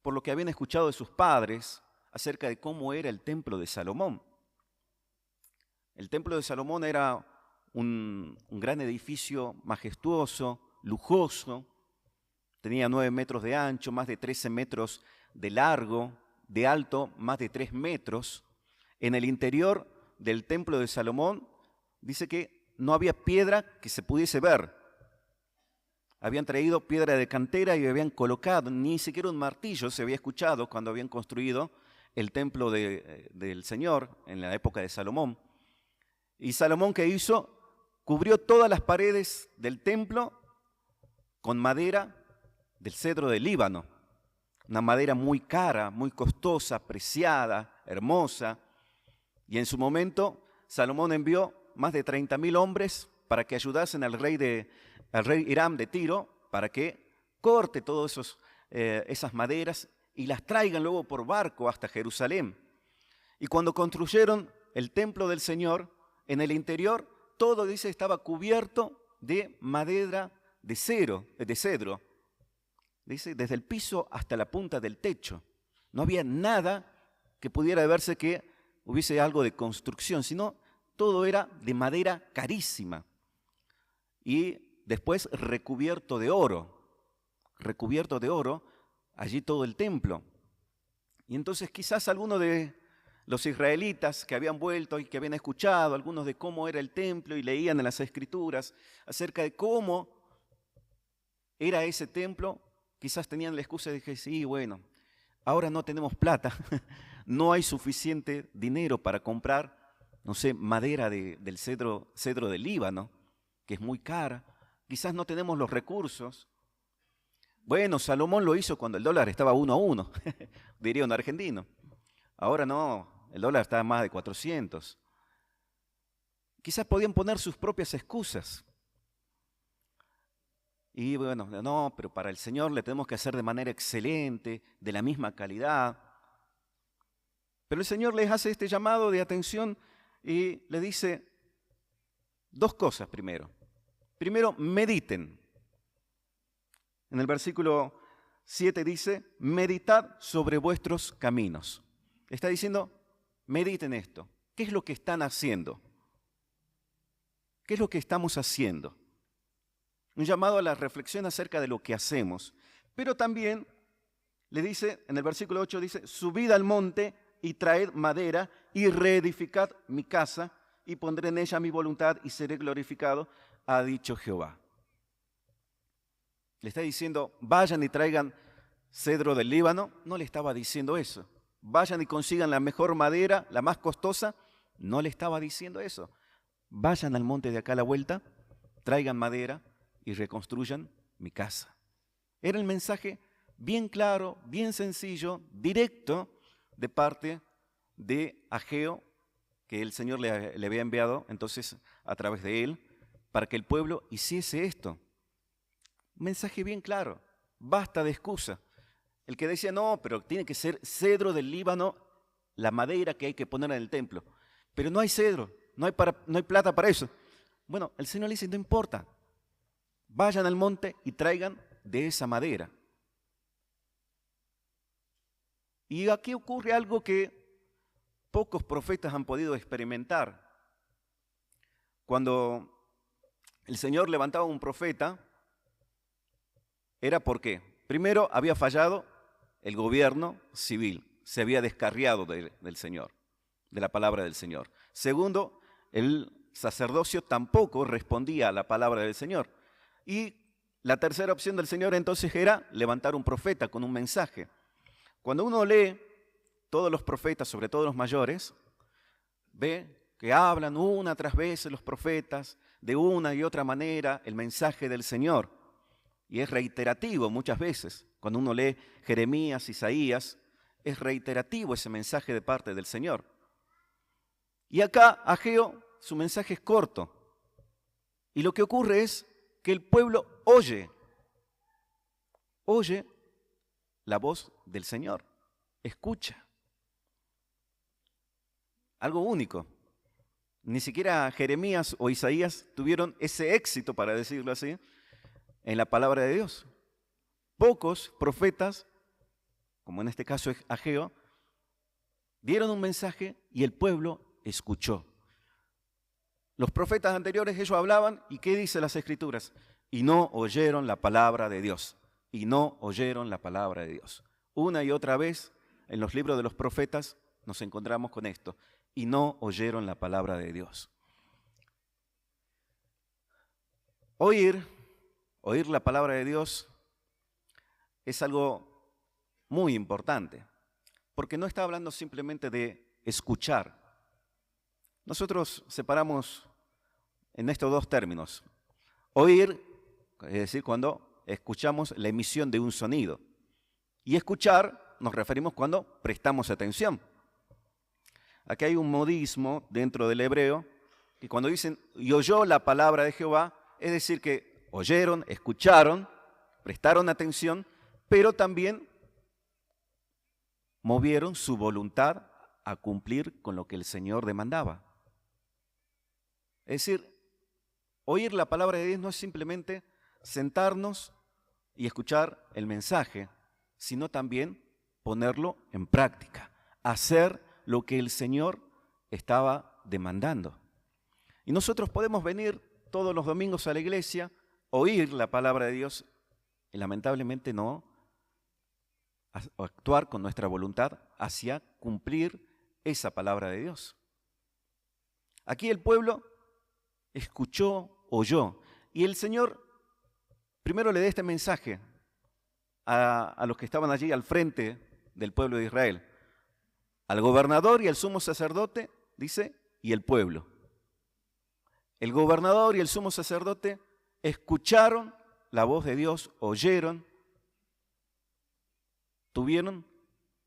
S6: por lo que habían escuchado de sus padres acerca de cómo era el templo de Salomón. El templo de Salomón era un gran edificio majestuoso, lujoso, tenía 9 metros de ancho, más de 13 metros de largo, de alto, más de 3 metros. En el interior del templo de Salomón dice que no había piedra que se pudiese ver. Habían traído piedra de cantera y habían colocado, ni siquiera un martillo se había escuchado cuando habían construido el templo del Señor en la época de Salomón. Y Salomón, ¿qué hizo? Cubrió todas las paredes del templo con madera del cedro del Líbano. Una madera muy cara, muy costosa, preciada, hermosa. Y en su momento Salomón envió más de 30.000 hombres para que ayudasen al rey Hiram de Tiro, para que corte todas esas maderas y las traigan luego por barco hasta Jerusalén. Y cuando construyeron el templo del Señor, en el interior todo, dice, estaba cubierto de madera de cedro. Dice, desde el piso hasta la punta del techo. No había nada que pudiera verse que hubiese algo de construcción, sino todo era de madera carísima. y después recubierto de oro allí todo el templo. Y entonces quizás algunos de los israelitas que habían vuelto y que habían escuchado, algunos de cómo era el templo y leían en las escrituras acerca de cómo era ese templo, quizás tenían la excusa de que sí, bueno, ahora no tenemos plata, no hay suficiente dinero para comprar, no sé, madera del cedro del Líbano, que es muy cara, quizás no tenemos los recursos. Bueno, Salomón lo hizo cuando el dólar estaba 1 a 1, diría un argentino. Ahora no, el dólar está a más de 400. Quizás podían poner sus propias excusas. Y bueno, no, pero para el Señor le tenemos que hacer de manera excelente, de la misma calidad. Pero el Señor les hace este llamado de atención y le dice 2 cosas primero. Primero, mediten. En el versículo 7 dice, meditad sobre vuestros caminos. Está diciendo, mediten esto. ¿Qué es lo que están haciendo? ¿Qué es lo que estamos haciendo? Un llamado a la reflexión acerca de lo que hacemos. Pero también le dice, en el versículo 8 dice, subid al monte y traed madera y reedificad mi casa y pondré en ella mi voluntad y seré glorificado, ha dicho Jehová. Le está diciendo, vayan y traigan cedro del Líbano. No le estaba diciendo eso. Vayan y consigan la mejor madera, la más costosa. No le estaba diciendo eso. Vayan al monte de acá a la vuelta, traigan madera y reconstruyan mi casa. Era el mensaje bien claro, bien sencillo, directo de parte de Ageo, que el Señor le había enviado entonces a través de él, para que el pueblo hiciese esto. Un mensaje bien claro, basta de excusa. El que decía, no, pero tiene que ser cedro del Líbano, la madera que hay que poner en el templo. Pero no hay cedro, no hay plata para eso. Bueno, el Señor le dice, no importa, vayan al monte y traigan de esa madera. Y aquí ocurre algo que pocos profetas han podido experimentar. Cuando el Señor levantaba un profeta, era porque, primero, había fallado el gobierno civil, se había descarriado del Señor, de la palabra del Señor. Segundo, el sacerdocio tampoco respondía a la palabra del Señor. Y la tercera opción del Señor entonces era levantar un profeta con un mensaje. Cuando uno lee todos los profetas, sobre todo los mayores, ve que hablan una tras vez los profetas de una y otra manera el mensaje del Señor. Y es reiterativo muchas veces. Cuando uno lee Jeremías, Isaías, es reiterativo ese mensaje de parte del Señor. Y acá Ageo, su mensaje es corto. Y lo que ocurre es que el pueblo oye la voz del Señor, escucha. Algo único. Ni siquiera Jeremías o Isaías tuvieron ese éxito, para decirlo así, en la palabra de Dios. Pocos profetas, como en este caso es Ageo, dieron un mensaje y el pueblo escuchó. Los profetas anteriores, ellos hablaban, ¿y qué dice las Escrituras? Y no oyeron la palabra de Dios. Y no oyeron la palabra de Dios. Una y otra vez, en los libros de los profetas, nos encontramos con esto. Y no oyeron la palabra de Dios. Oír la palabra de Dios es algo muy importante, porque no está hablando simplemente de escuchar. Nosotros separamos en estos 2 términos. Oír, es decir, cuando escuchamos la emisión de un sonido. Y escuchar nos referimos cuando prestamos atención. Aquí hay un modismo dentro del hebreo, que cuando dicen, y oyó la palabra de Jehová, es decir que oyeron, escucharon, prestaron atención, pero también movieron su voluntad a cumplir con lo que el Señor demandaba. Es decir, oír la palabra de Dios no es simplemente sentarnos y escuchar el mensaje, sino también ponerlo en práctica, hacer lo que el Señor estaba demandando. Y nosotros podemos venir todos los domingos a la iglesia, oír la palabra de Dios y lamentablemente no actuar con nuestra voluntad hacia cumplir esa palabra de Dios. Aquí el pueblo escuchó, oyó, y el Señor primero le da este mensaje a los que estaban allí al frente del pueblo de Israel, al gobernador y al sumo sacerdote, dice, y el pueblo. El gobernador y el sumo sacerdote escucharon la voz de Dios, oyeron, tuvieron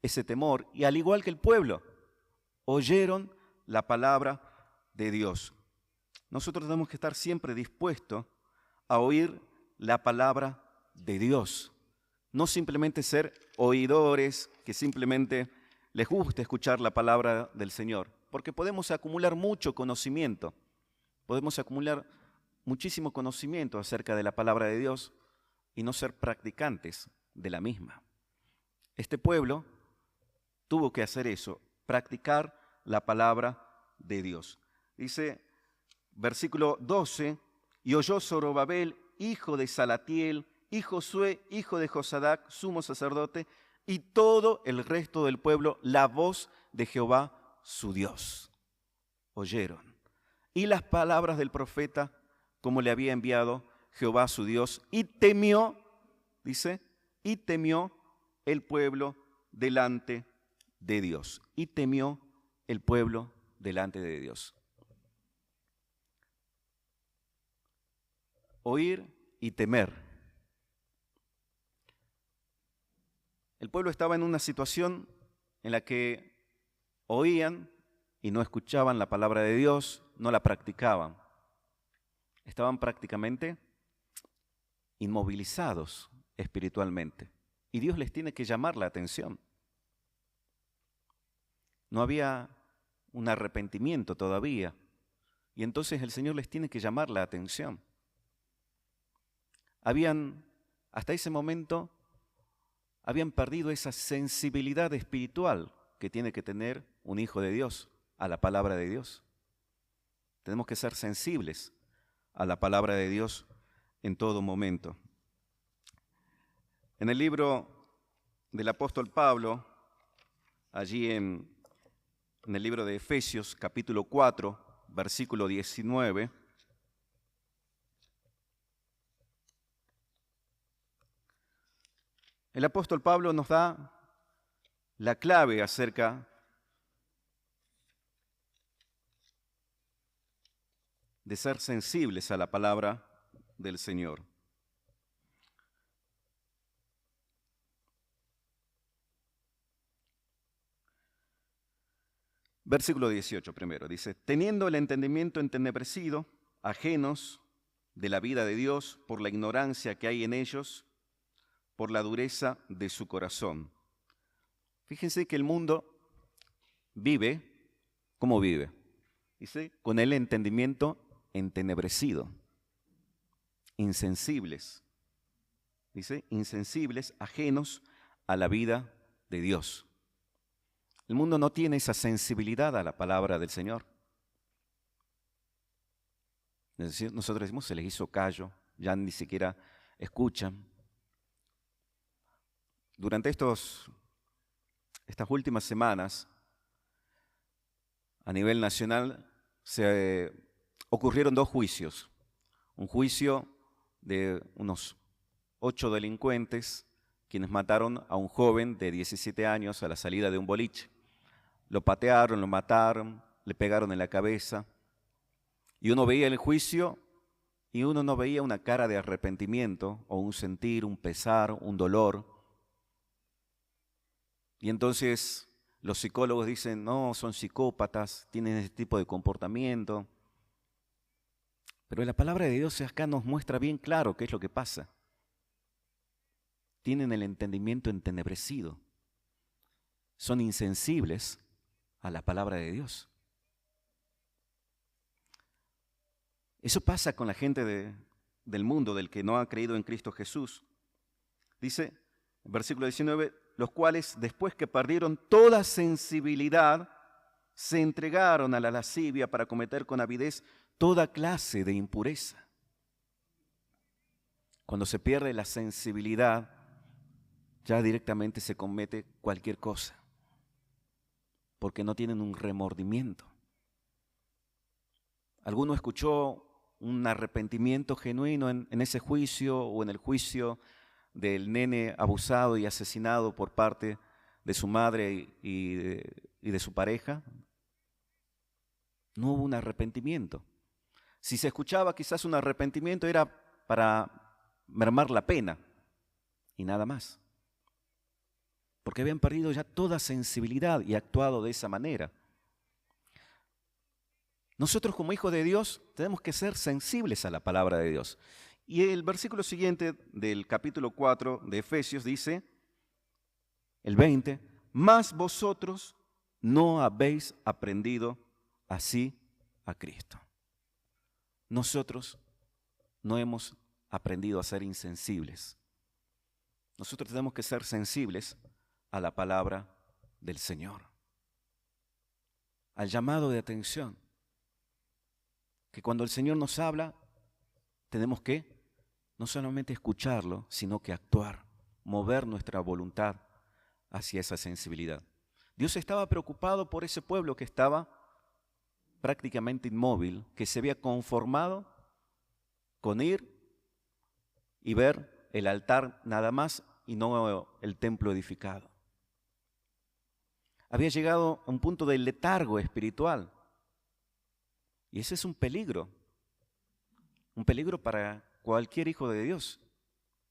S6: ese temor, y al igual que el pueblo, oyeron la palabra de Dios. Nosotros tenemos que estar siempre dispuestos a oír la palabra de Dios. No simplemente ser oidores, que simplemente les guste escuchar la palabra del Señor, porque podemos acumular mucho conocimiento, podemos acumular muchísimo conocimiento acerca de la palabra de Dios y no ser practicantes de la misma. Este pueblo tuvo que hacer eso, practicar la palabra de Dios. Dice, versículo 12, y oyó Zorobabel, hijo de Salatiel, y Josué, hijo de Josadac, sumo sacerdote, y todo el resto del pueblo, la voz de Jehová su Dios. Oyeron. Y las palabras del profeta, como le había enviado Jehová su Dios, y temió, dice, y temió el pueblo delante de Dios. Y temió el pueblo delante de Dios. Oír y temer. El pueblo estaba en una situación en la que oían y no escuchaban la palabra de Dios, no la practicaban. Estaban prácticamente inmovilizados espiritualmente. Y Dios les tiene que llamar la atención. No había un arrepentimiento todavía. Y entonces el Señor les tiene que llamar la atención. Hasta ese momento, habían perdido esa sensibilidad espiritual que tiene que tener un hijo de Dios a la palabra de Dios. Tenemos que ser sensibles a la palabra de Dios en todo momento. En el libro del apóstol Pablo, allí en el libro de Efesios, capítulo 4, versículo 19, el apóstol Pablo nos da la clave acerca de ser sensibles a la palabra del Señor. Versículo 18 primero, dice, teniendo el entendimiento entenebrecido, ajenos de la vida de Dios por la ignorancia que hay en ellos, por la dureza de su corazón. Fíjense que el mundo vive, ¿cómo vive? Dice, con el entendimiento entenebrecido, insensibles. Dice, insensibles, ajenos a la vida de Dios. El mundo no tiene esa sensibilidad a la palabra del Señor. Es decir, nosotros decimos, se les hizo callo, ya ni siquiera escuchan. Durante estas últimas semanas, a nivel nacional, se ocurrieron 2 juicios. Un juicio de unos 8 delincuentes, quienes mataron a un joven de 17 años a la salida de un boliche. Lo patearon, lo mataron, le pegaron en la cabeza. Y uno veía el juicio y uno no veía una cara de arrepentimiento o un sentir, un pesar, un dolor. Y entonces los psicólogos dicen, no, son psicópatas, tienen ese tipo de comportamiento. Pero la palabra de Dios acá nos muestra bien claro qué es lo que pasa. Tienen el entendimiento entenebrecido. Son insensibles a la palabra de Dios. Eso pasa con la gente del mundo, del que no ha creído en Cristo Jesús. Dice, versículo 19, los cuales, después que perdieron toda sensibilidad, se entregaron a la lascivia para cometer con avidez toda clase de impureza. Cuando se pierde la sensibilidad, ya directamente se comete cualquier cosa, porque no tienen un remordimiento. ¿Alguno escuchó un arrepentimiento genuino en ese juicio o en el juicio del nene abusado y asesinado por parte de su madre y de su pareja? No hubo un arrepentimiento. Si se escuchaba quizás un arrepentimiento era para mermar la pena y nada más, porque habían perdido ya toda sensibilidad y actuado de esa manera. Nosotros como hijos de Dios tenemos que ser sensibles a la palabra de Dios. Y el versículo siguiente del capítulo 4 de Efesios dice, el 20, mas vosotros no habéis aprendido así a Cristo. Nosotros no hemos aprendido a ser insensibles. Nosotros tenemos que ser sensibles a la palabra del Señor, al llamado de atención, que cuando el Señor nos habla, tenemos que no solamente escucharlo, sino que actuar, mover nuestra voluntad hacia esa sensibilidad. Dios estaba preocupado por ese pueblo que estaba prácticamente inmóvil, que se había conformado con ir y ver el altar nada más y no el templo edificado. Había llegado a un punto de letargo espiritual. Y ese es un peligro para cualquier hijo de Dios,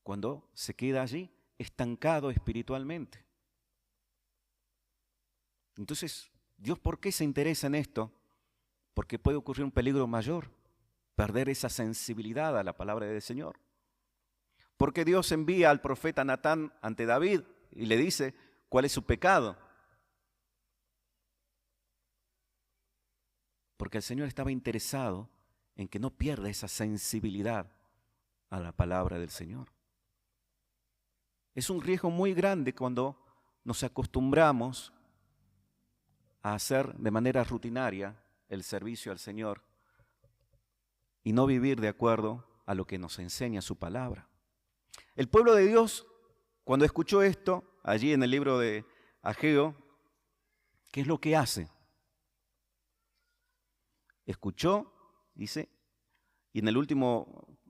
S6: cuando se queda allí estancado espiritualmente. Entonces, ¿Dios por qué se interesa en esto? Porque puede ocurrir un peligro mayor, perder esa sensibilidad a la palabra del Señor. Porque Dios envía al profeta Natán ante David y le dice cuál es su pecado. Porque el Señor estaba interesado en que no pierda esa sensibilidad a la palabra del Señor. Es un riesgo muy grande cuando nos acostumbramos a hacer de manera rutinaria el servicio al Señor y no vivir de acuerdo a lo que nos enseña su palabra. El pueblo de Dios, cuando escuchó esto, allí en el libro de Ageo, ¿qué es lo que hace? Escuchó, dice, y en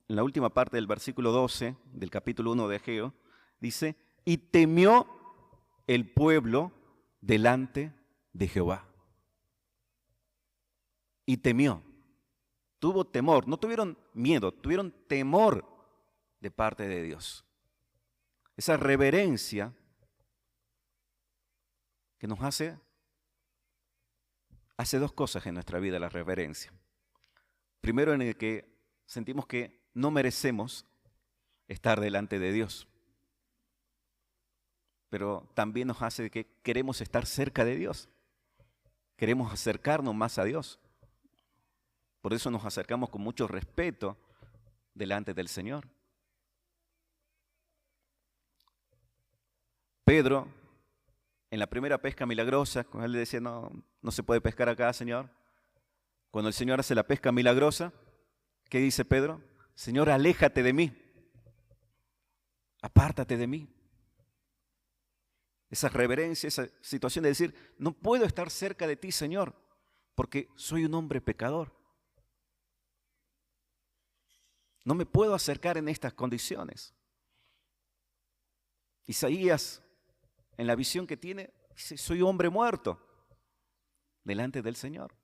S6: la última parte del versículo 12 del capítulo 1 de Ageo, dice, y temió el pueblo delante de Jehová. Y temió, tuvo temor, no tuvieron miedo, tuvieron temor de parte de Dios. Esa reverencia que nos hace dos cosas en nuestra vida, la reverencia. Primero, en el que sentimos que no merecemos estar delante de Dios, pero también nos hace que queremos estar cerca de Dios, queremos acercarnos más a Dios. Por eso nos acercamos con mucho respeto delante del Señor. Pedro, en la primera pesca milagrosa, cuando él le decía, no se puede pescar acá, Señor. Cuando el Señor hace la pesca milagrosa, ¿qué dice Pedro? Señor, aléjate de mí, apártate de mí. Esa reverencia, esa situación de decir, no puedo estar cerca de ti, Señor, porque soy un hombre pecador. No me puedo acercar en estas condiciones. Isaías, en la visión que tiene, dice, soy hombre muerto delante del Señor.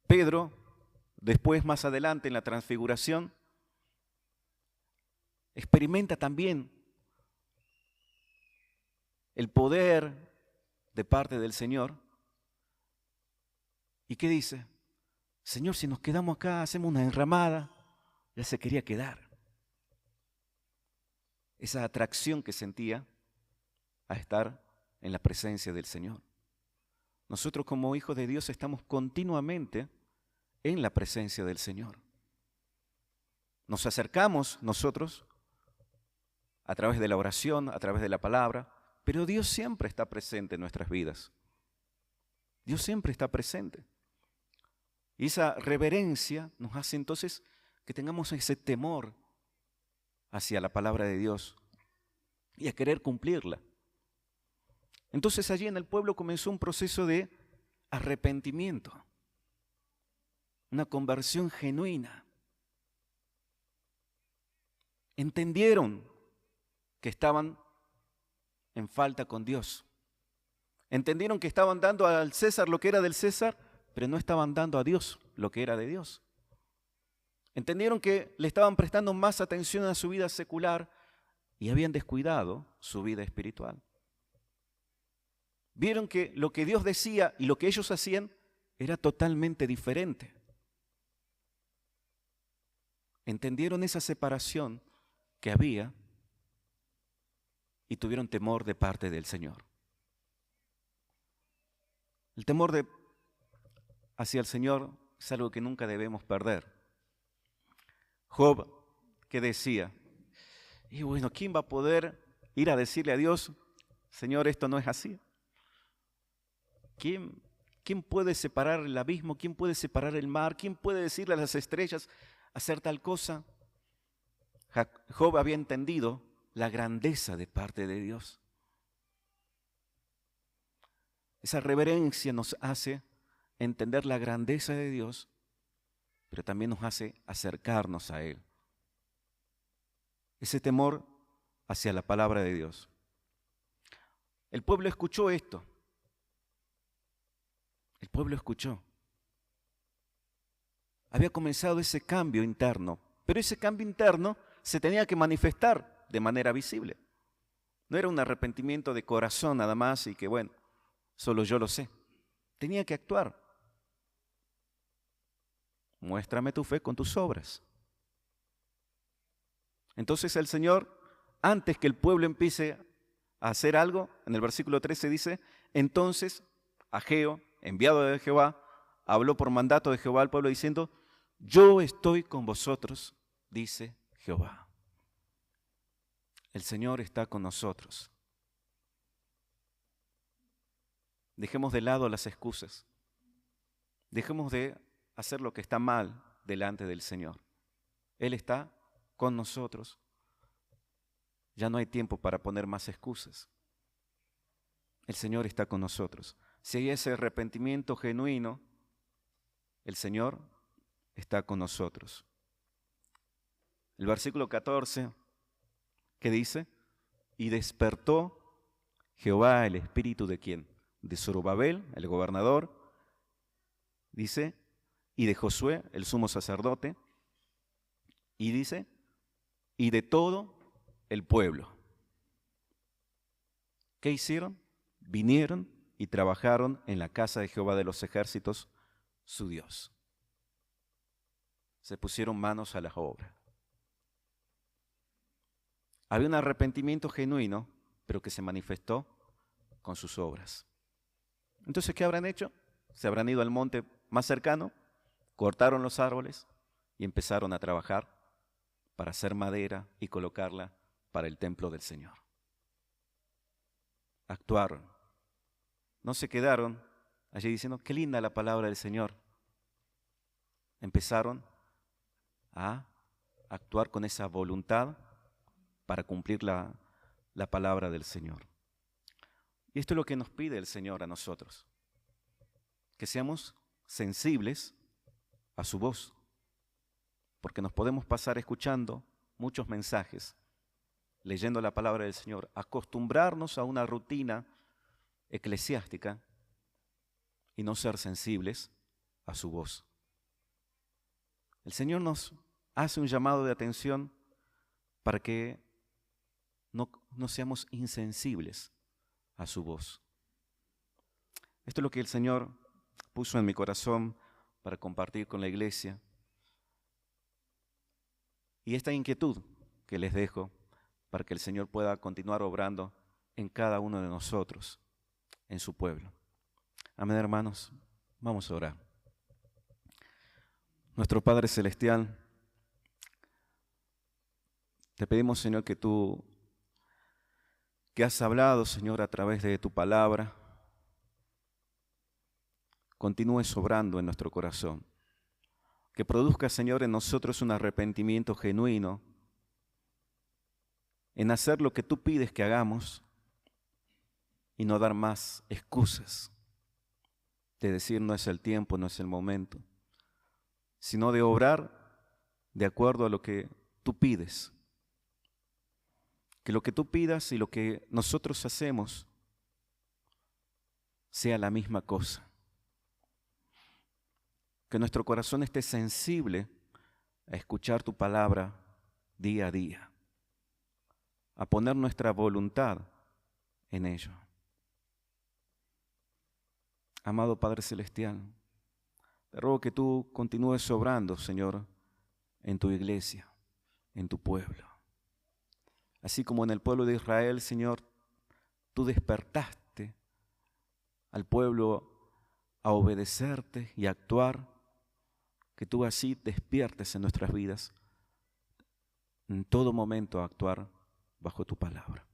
S6: Pedro, después más adelante en la transfiguración, experimenta también el poder de parte del Señor. ¿Y qué dice? Señor, si nos quedamos acá, hacemos una enramada. Ya se quería quedar. Esa atracción que sentía a estar en la presencia del Señor. Nosotros como hijos de Dios estamos continuamente en la presencia del Señor. Nos acercamos nosotros a través de la oración, a través de la palabra, pero Dios siempre está presente en nuestras vidas. Dios siempre está presente. Y esa reverencia nos hace entonces que tengamos ese temor hacia la palabra de Dios y a querer cumplirla. Entonces allí en el pueblo comenzó un proceso de arrepentimiento, una conversión genuina. Entendieron que estaban en falta con Dios. Entendieron que estaban dando al César lo que era del César, pero no estaban dando a Dios lo que era de Dios. Entendieron que le estaban prestando más atención a su vida secular y habían descuidado su vida espiritual. Vieron que lo que Dios decía y lo que ellos hacían era totalmente diferente. Entendieron esa separación que había y tuvieron temor de parte del Señor. El temor hacia el Señor es algo que nunca debemos perder. Job, ¿qué decía? Y bueno, ¿quién va a poder ir a decirle a Dios, Señor, esto no es así? ¿Quién puede separar el abismo? ¿Quién puede separar el mar? ¿Quién puede decirle a las estrellas hacer tal cosa? Job había entendido la grandeza de parte de Dios. Esa reverencia nos hace entender la grandeza de Dios, pero también nos hace acercarnos a Él. Ese temor hacia la palabra de Dios. El pueblo escuchó esto. El pueblo escuchó. Había comenzado ese cambio interno, pero ese cambio interno se tenía que manifestar de manera visible. No era un arrepentimiento de corazón nada más y que bueno, solo yo lo sé. Tenía que actuar. Muéstrame tu fe con tus obras. Entonces el Señor, antes que el pueblo empiece a hacer algo, en el versículo 13 dice, entonces Ageo, enviado de Jehová, habló por mandato de Jehová al pueblo diciendo, yo estoy con vosotros, dice Jehová. El Señor está con nosotros. Dejemos de lado las excusas. Dejemos de hacer lo que está mal delante del Señor. Él está con nosotros. Ya no hay tiempo para poner más excusas. El Señor está con nosotros. Si hay ese arrepentimiento genuino, el Señor está con nosotros. El versículo 14, ¿qué dice? Y despertó Jehová el espíritu de ¿quién? De Zorobabel, el gobernador, dice, y de Josué, el sumo sacerdote, y dice, y de todo el pueblo. ¿Qué hicieron? Vinieron y trabajaron en la casa de Jehová de los ejércitos, su Dios. Se pusieron manos a la obra. Había un arrepentimiento genuino, pero que se manifestó con sus obras. Entonces, ¿qué habrán hecho? Se habrán ido al monte más cercano, cortaron los árboles y empezaron a trabajar para hacer madera y colocarla para el templo del Señor. Actuaron. No se quedaron allí diciendo, qué linda la palabra del Señor. Empezaron a actuar con esa voluntad para cumplir la palabra del Señor. Y esto es lo que nos pide el Señor a nosotros, que seamos sensibles a su voz, porque nos podemos pasar escuchando muchos mensajes, leyendo la palabra del Señor, acostumbrarnos a una rutina eclesiástica y no ser sensibles a su voz. El Señor nos hace un llamado de atención para que no seamos insensibles a su voz. Esto es lo que el Señor puso en mi corazón para compartir con la iglesia. Y esta inquietud que les dejo para que el Señor pueda continuar obrando en cada uno de nosotros, en su pueblo. Amén, hermanos. Vamos a orar. Nuestro Padre Celestial, te pedimos, Señor, que tú, que has hablado, Señor, a través de tu palabra, continúes obrando en nuestro corazón. que produzca, Señor, en nosotros un arrepentimiento genuino, en hacer lo que tú pides que hagamos y no dar más excusas de decir no es el tiempo, no es el momento, sino de obrar de acuerdo a lo que tú pides. Que lo que tú pidas y lo que nosotros hacemos sea la misma cosa. Que nuestro corazón esté sensible a escuchar tu palabra día a día, a poner nuestra voluntad en ello. Amado Padre Celestial, te ruego que tú continúes obrando, Señor, en tu iglesia, en tu pueblo. Así como en el pueblo de Israel, Señor, tú despertaste al pueblo a obedecerte y a actuar, que tú así despiertes en nuestras vidas, en todo momento a actuar bajo tu palabra.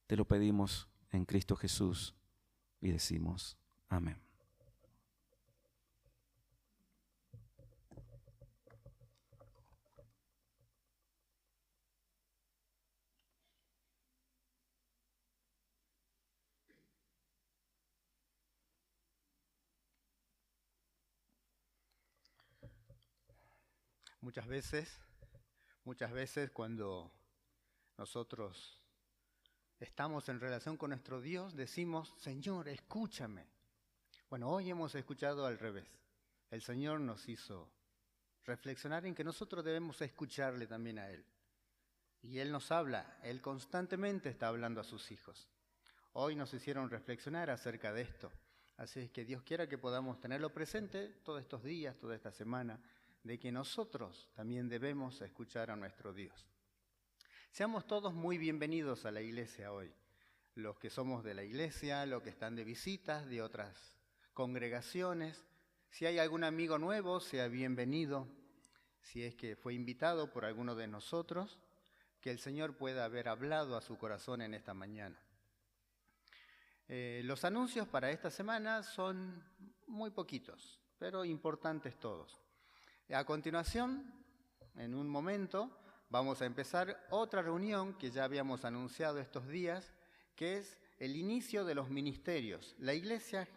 S6: Te lo pedimos en Cristo Jesús y decimos amén.
S5: Muchas veces cuando nosotros estamos en relación con nuestro Dios, decimos, Señor, escúchame. Bueno, hoy hemos escuchado al revés. El Señor nos hizo reflexionar en que nosotros debemos escucharle también a Él. Y Él nos habla, Él constantemente está hablando a sus hijos. Hoy nos hicieron reflexionar acerca de esto. Así es que Dios quiera que podamos tenerlo presente todos estos días, toda esta semana, de que nosotros también debemos escuchar a nuestro Dios. Seamos todos muy bienvenidos a la iglesia hoy. Los que somos de la iglesia, los que están de visitas de otras congregaciones. Si hay algún amigo nuevo, sea bienvenido. Si es que fue invitado por alguno de nosotros, que el Señor pueda haber hablado a su corazón en esta mañana. Los anuncios para esta semana son muy poquitos, pero importantes todos. A continuación, en un momento, vamos a empezar otra reunión que ya habíamos anunciado estos días, que es el inicio de los ministerios. La iglesia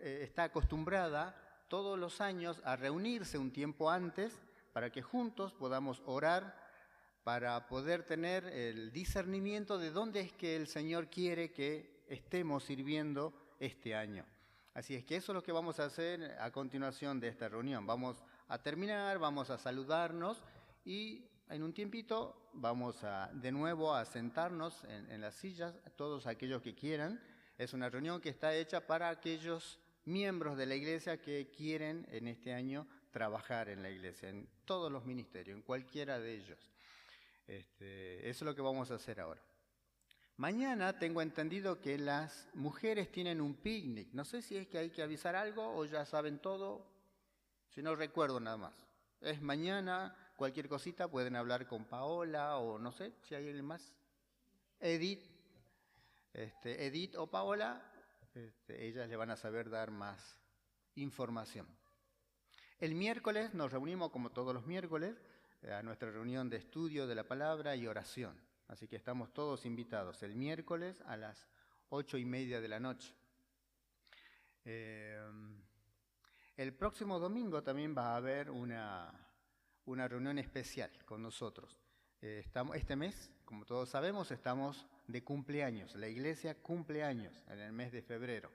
S5: está acostumbrada todos los años a reunirse un tiempo antes para que juntos podamos orar, para poder tener el discernimiento de dónde es que el Señor quiere que estemos sirviendo este año. Así es que eso es lo que vamos a hacer a continuación de esta reunión. Vamos a terminar, vamos a saludarnos y en un tiempito vamos de nuevo a sentarnos en las sillas, todos aquellos que quieran. Es una reunión que está hecha para aquellos miembros de la iglesia que quieren en este año trabajar en la iglesia, en todos los ministerios, en cualquiera de ellos. Eso es lo que vamos a hacer ahora. Mañana tengo entendido que las mujeres tienen un picnic. No sé si es que hay que avisar algo o ya saben todo. Si no recuerdo nada más. Es mañana, cualquier cosita pueden hablar con Paola o no sé si hay alguien más. Edith o Paola, ellas le van a saber dar más información. El miércoles nos reunimos como todos los miércoles a nuestra reunión de estudio de la palabra y oración. Así que estamos todos invitados el miércoles a las 8:30 de la noche. El próximo domingo también va a haber una reunión especial con nosotros. Este mes, como todos sabemos, estamos de cumpleaños. La iglesia cumple años en el mes de febrero.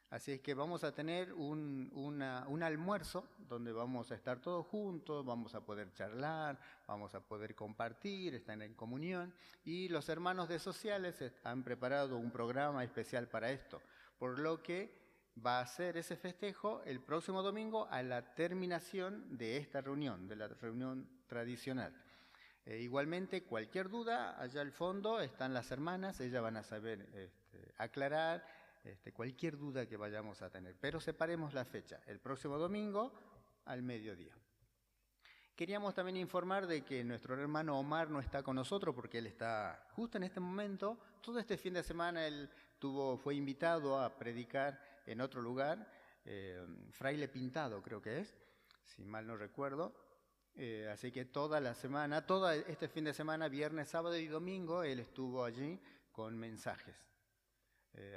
S5: Así es que vamos a tener un almuerzo donde vamos a estar todos juntos, vamos a poder charlar, vamos a poder compartir, estar en comunión. Y los hermanos de sociales han preparado un programa especial para esto, por lo que va a ser ese festejo el próximo domingo a la terminación de esta reunión, de la reunión tradicional. Igualmente, cualquier duda, allá al fondo están las hermanas, ellas van a saber aclarar cualquier duda que vayamos a tener. Pero separemos la fecha, el próximo domingo al mediodía. Queríamos también informar de que nuestro hermano Omar no está con nosotros porque él está justo en este momento. Todo este fin de semana él fue invitado a predicar en otro lugar, Fraile Pintado creo que es, si mal no recuerdo. Así que toda la semana, todo este fin de semana, viernes, sábado y domingo, él estuvo allí con mensajes.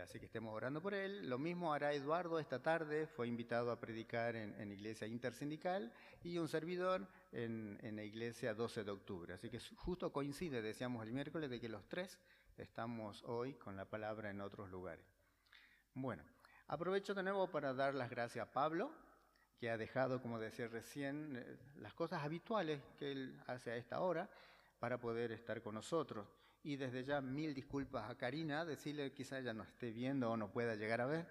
S5: Así que estemos orando por él. Lo mismo hará Eduardo esta tarde, fue invitado a predicar en Iglesia Intersindical, y un servidor en la Iglesia 12 de octubre. Así que justo coincide, decíamos el miércoles, de que los tres estamos hoy con la palabra en otros lugares. Bueno, aprovecho de nuevo para dar las gracias a Pablo, que ha dejado, como decía recién, las cosas habituales que él hace a esta hora para poder estar con nosotros. Y desde ya 1000 disculpas a Karina, decirle quizá ella no esté viendo o no pueda llegar a ver,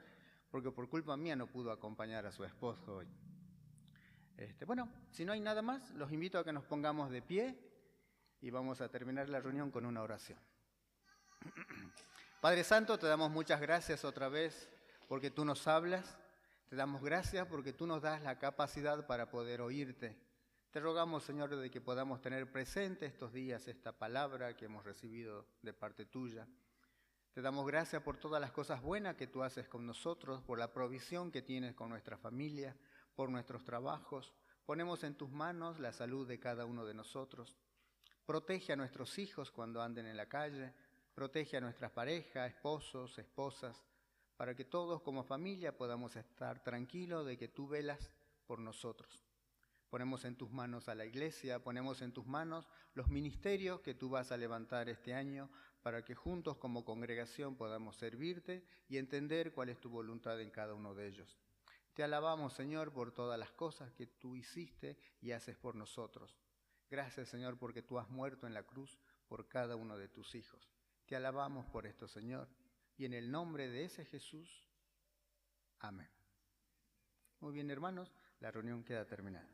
S5: porque por culpa mía no pudo acompañar a su esposo hoy. Bueno, si no hay nada más, los invito a que nos pongamos de pie y vamos a terminar la reunión con una oración. Padre Santo, te damos muchas gracias otra vez porque tú nos hablas. Te damos gracias porque tú nos das la capacidad para poder oírte. Te rogamos, Señor, de que podamos tener presente estos días esta palabra que hemos recibido de parte tuya. Te damos gracias por todas las cosas buenas que tú haces con nosotros, por la provisión que tienes con nuestra familia, por nuestros trabajos. Ponemos en tus manos la salud de cada uno de nosotros. Protege a nuestros hijos cuando anden en la calle. Protege a nuestras parejas, esposos, esposas, para que todos como familia podamos estar tranquilos de que tú velas por nosotros. Ponemos en tus manos a la iglesia, ponemos en tus manos los ministerios que tú vas a levantar este año para que juntos como congregación podamos servirte y entender cuál es tu voluntad en cada uno de ellos. Te alabamos, Señor, por todas las cosas que tú hiciste y haces por nosotros. Gracias, Señor, porque tú has muerto en la cruz por cada uno de tus hijos. Te alabamos por esto, Señor, y en el nombre de ese Jesús, amén. Muy bien, hermanos, la reunión queda terminada.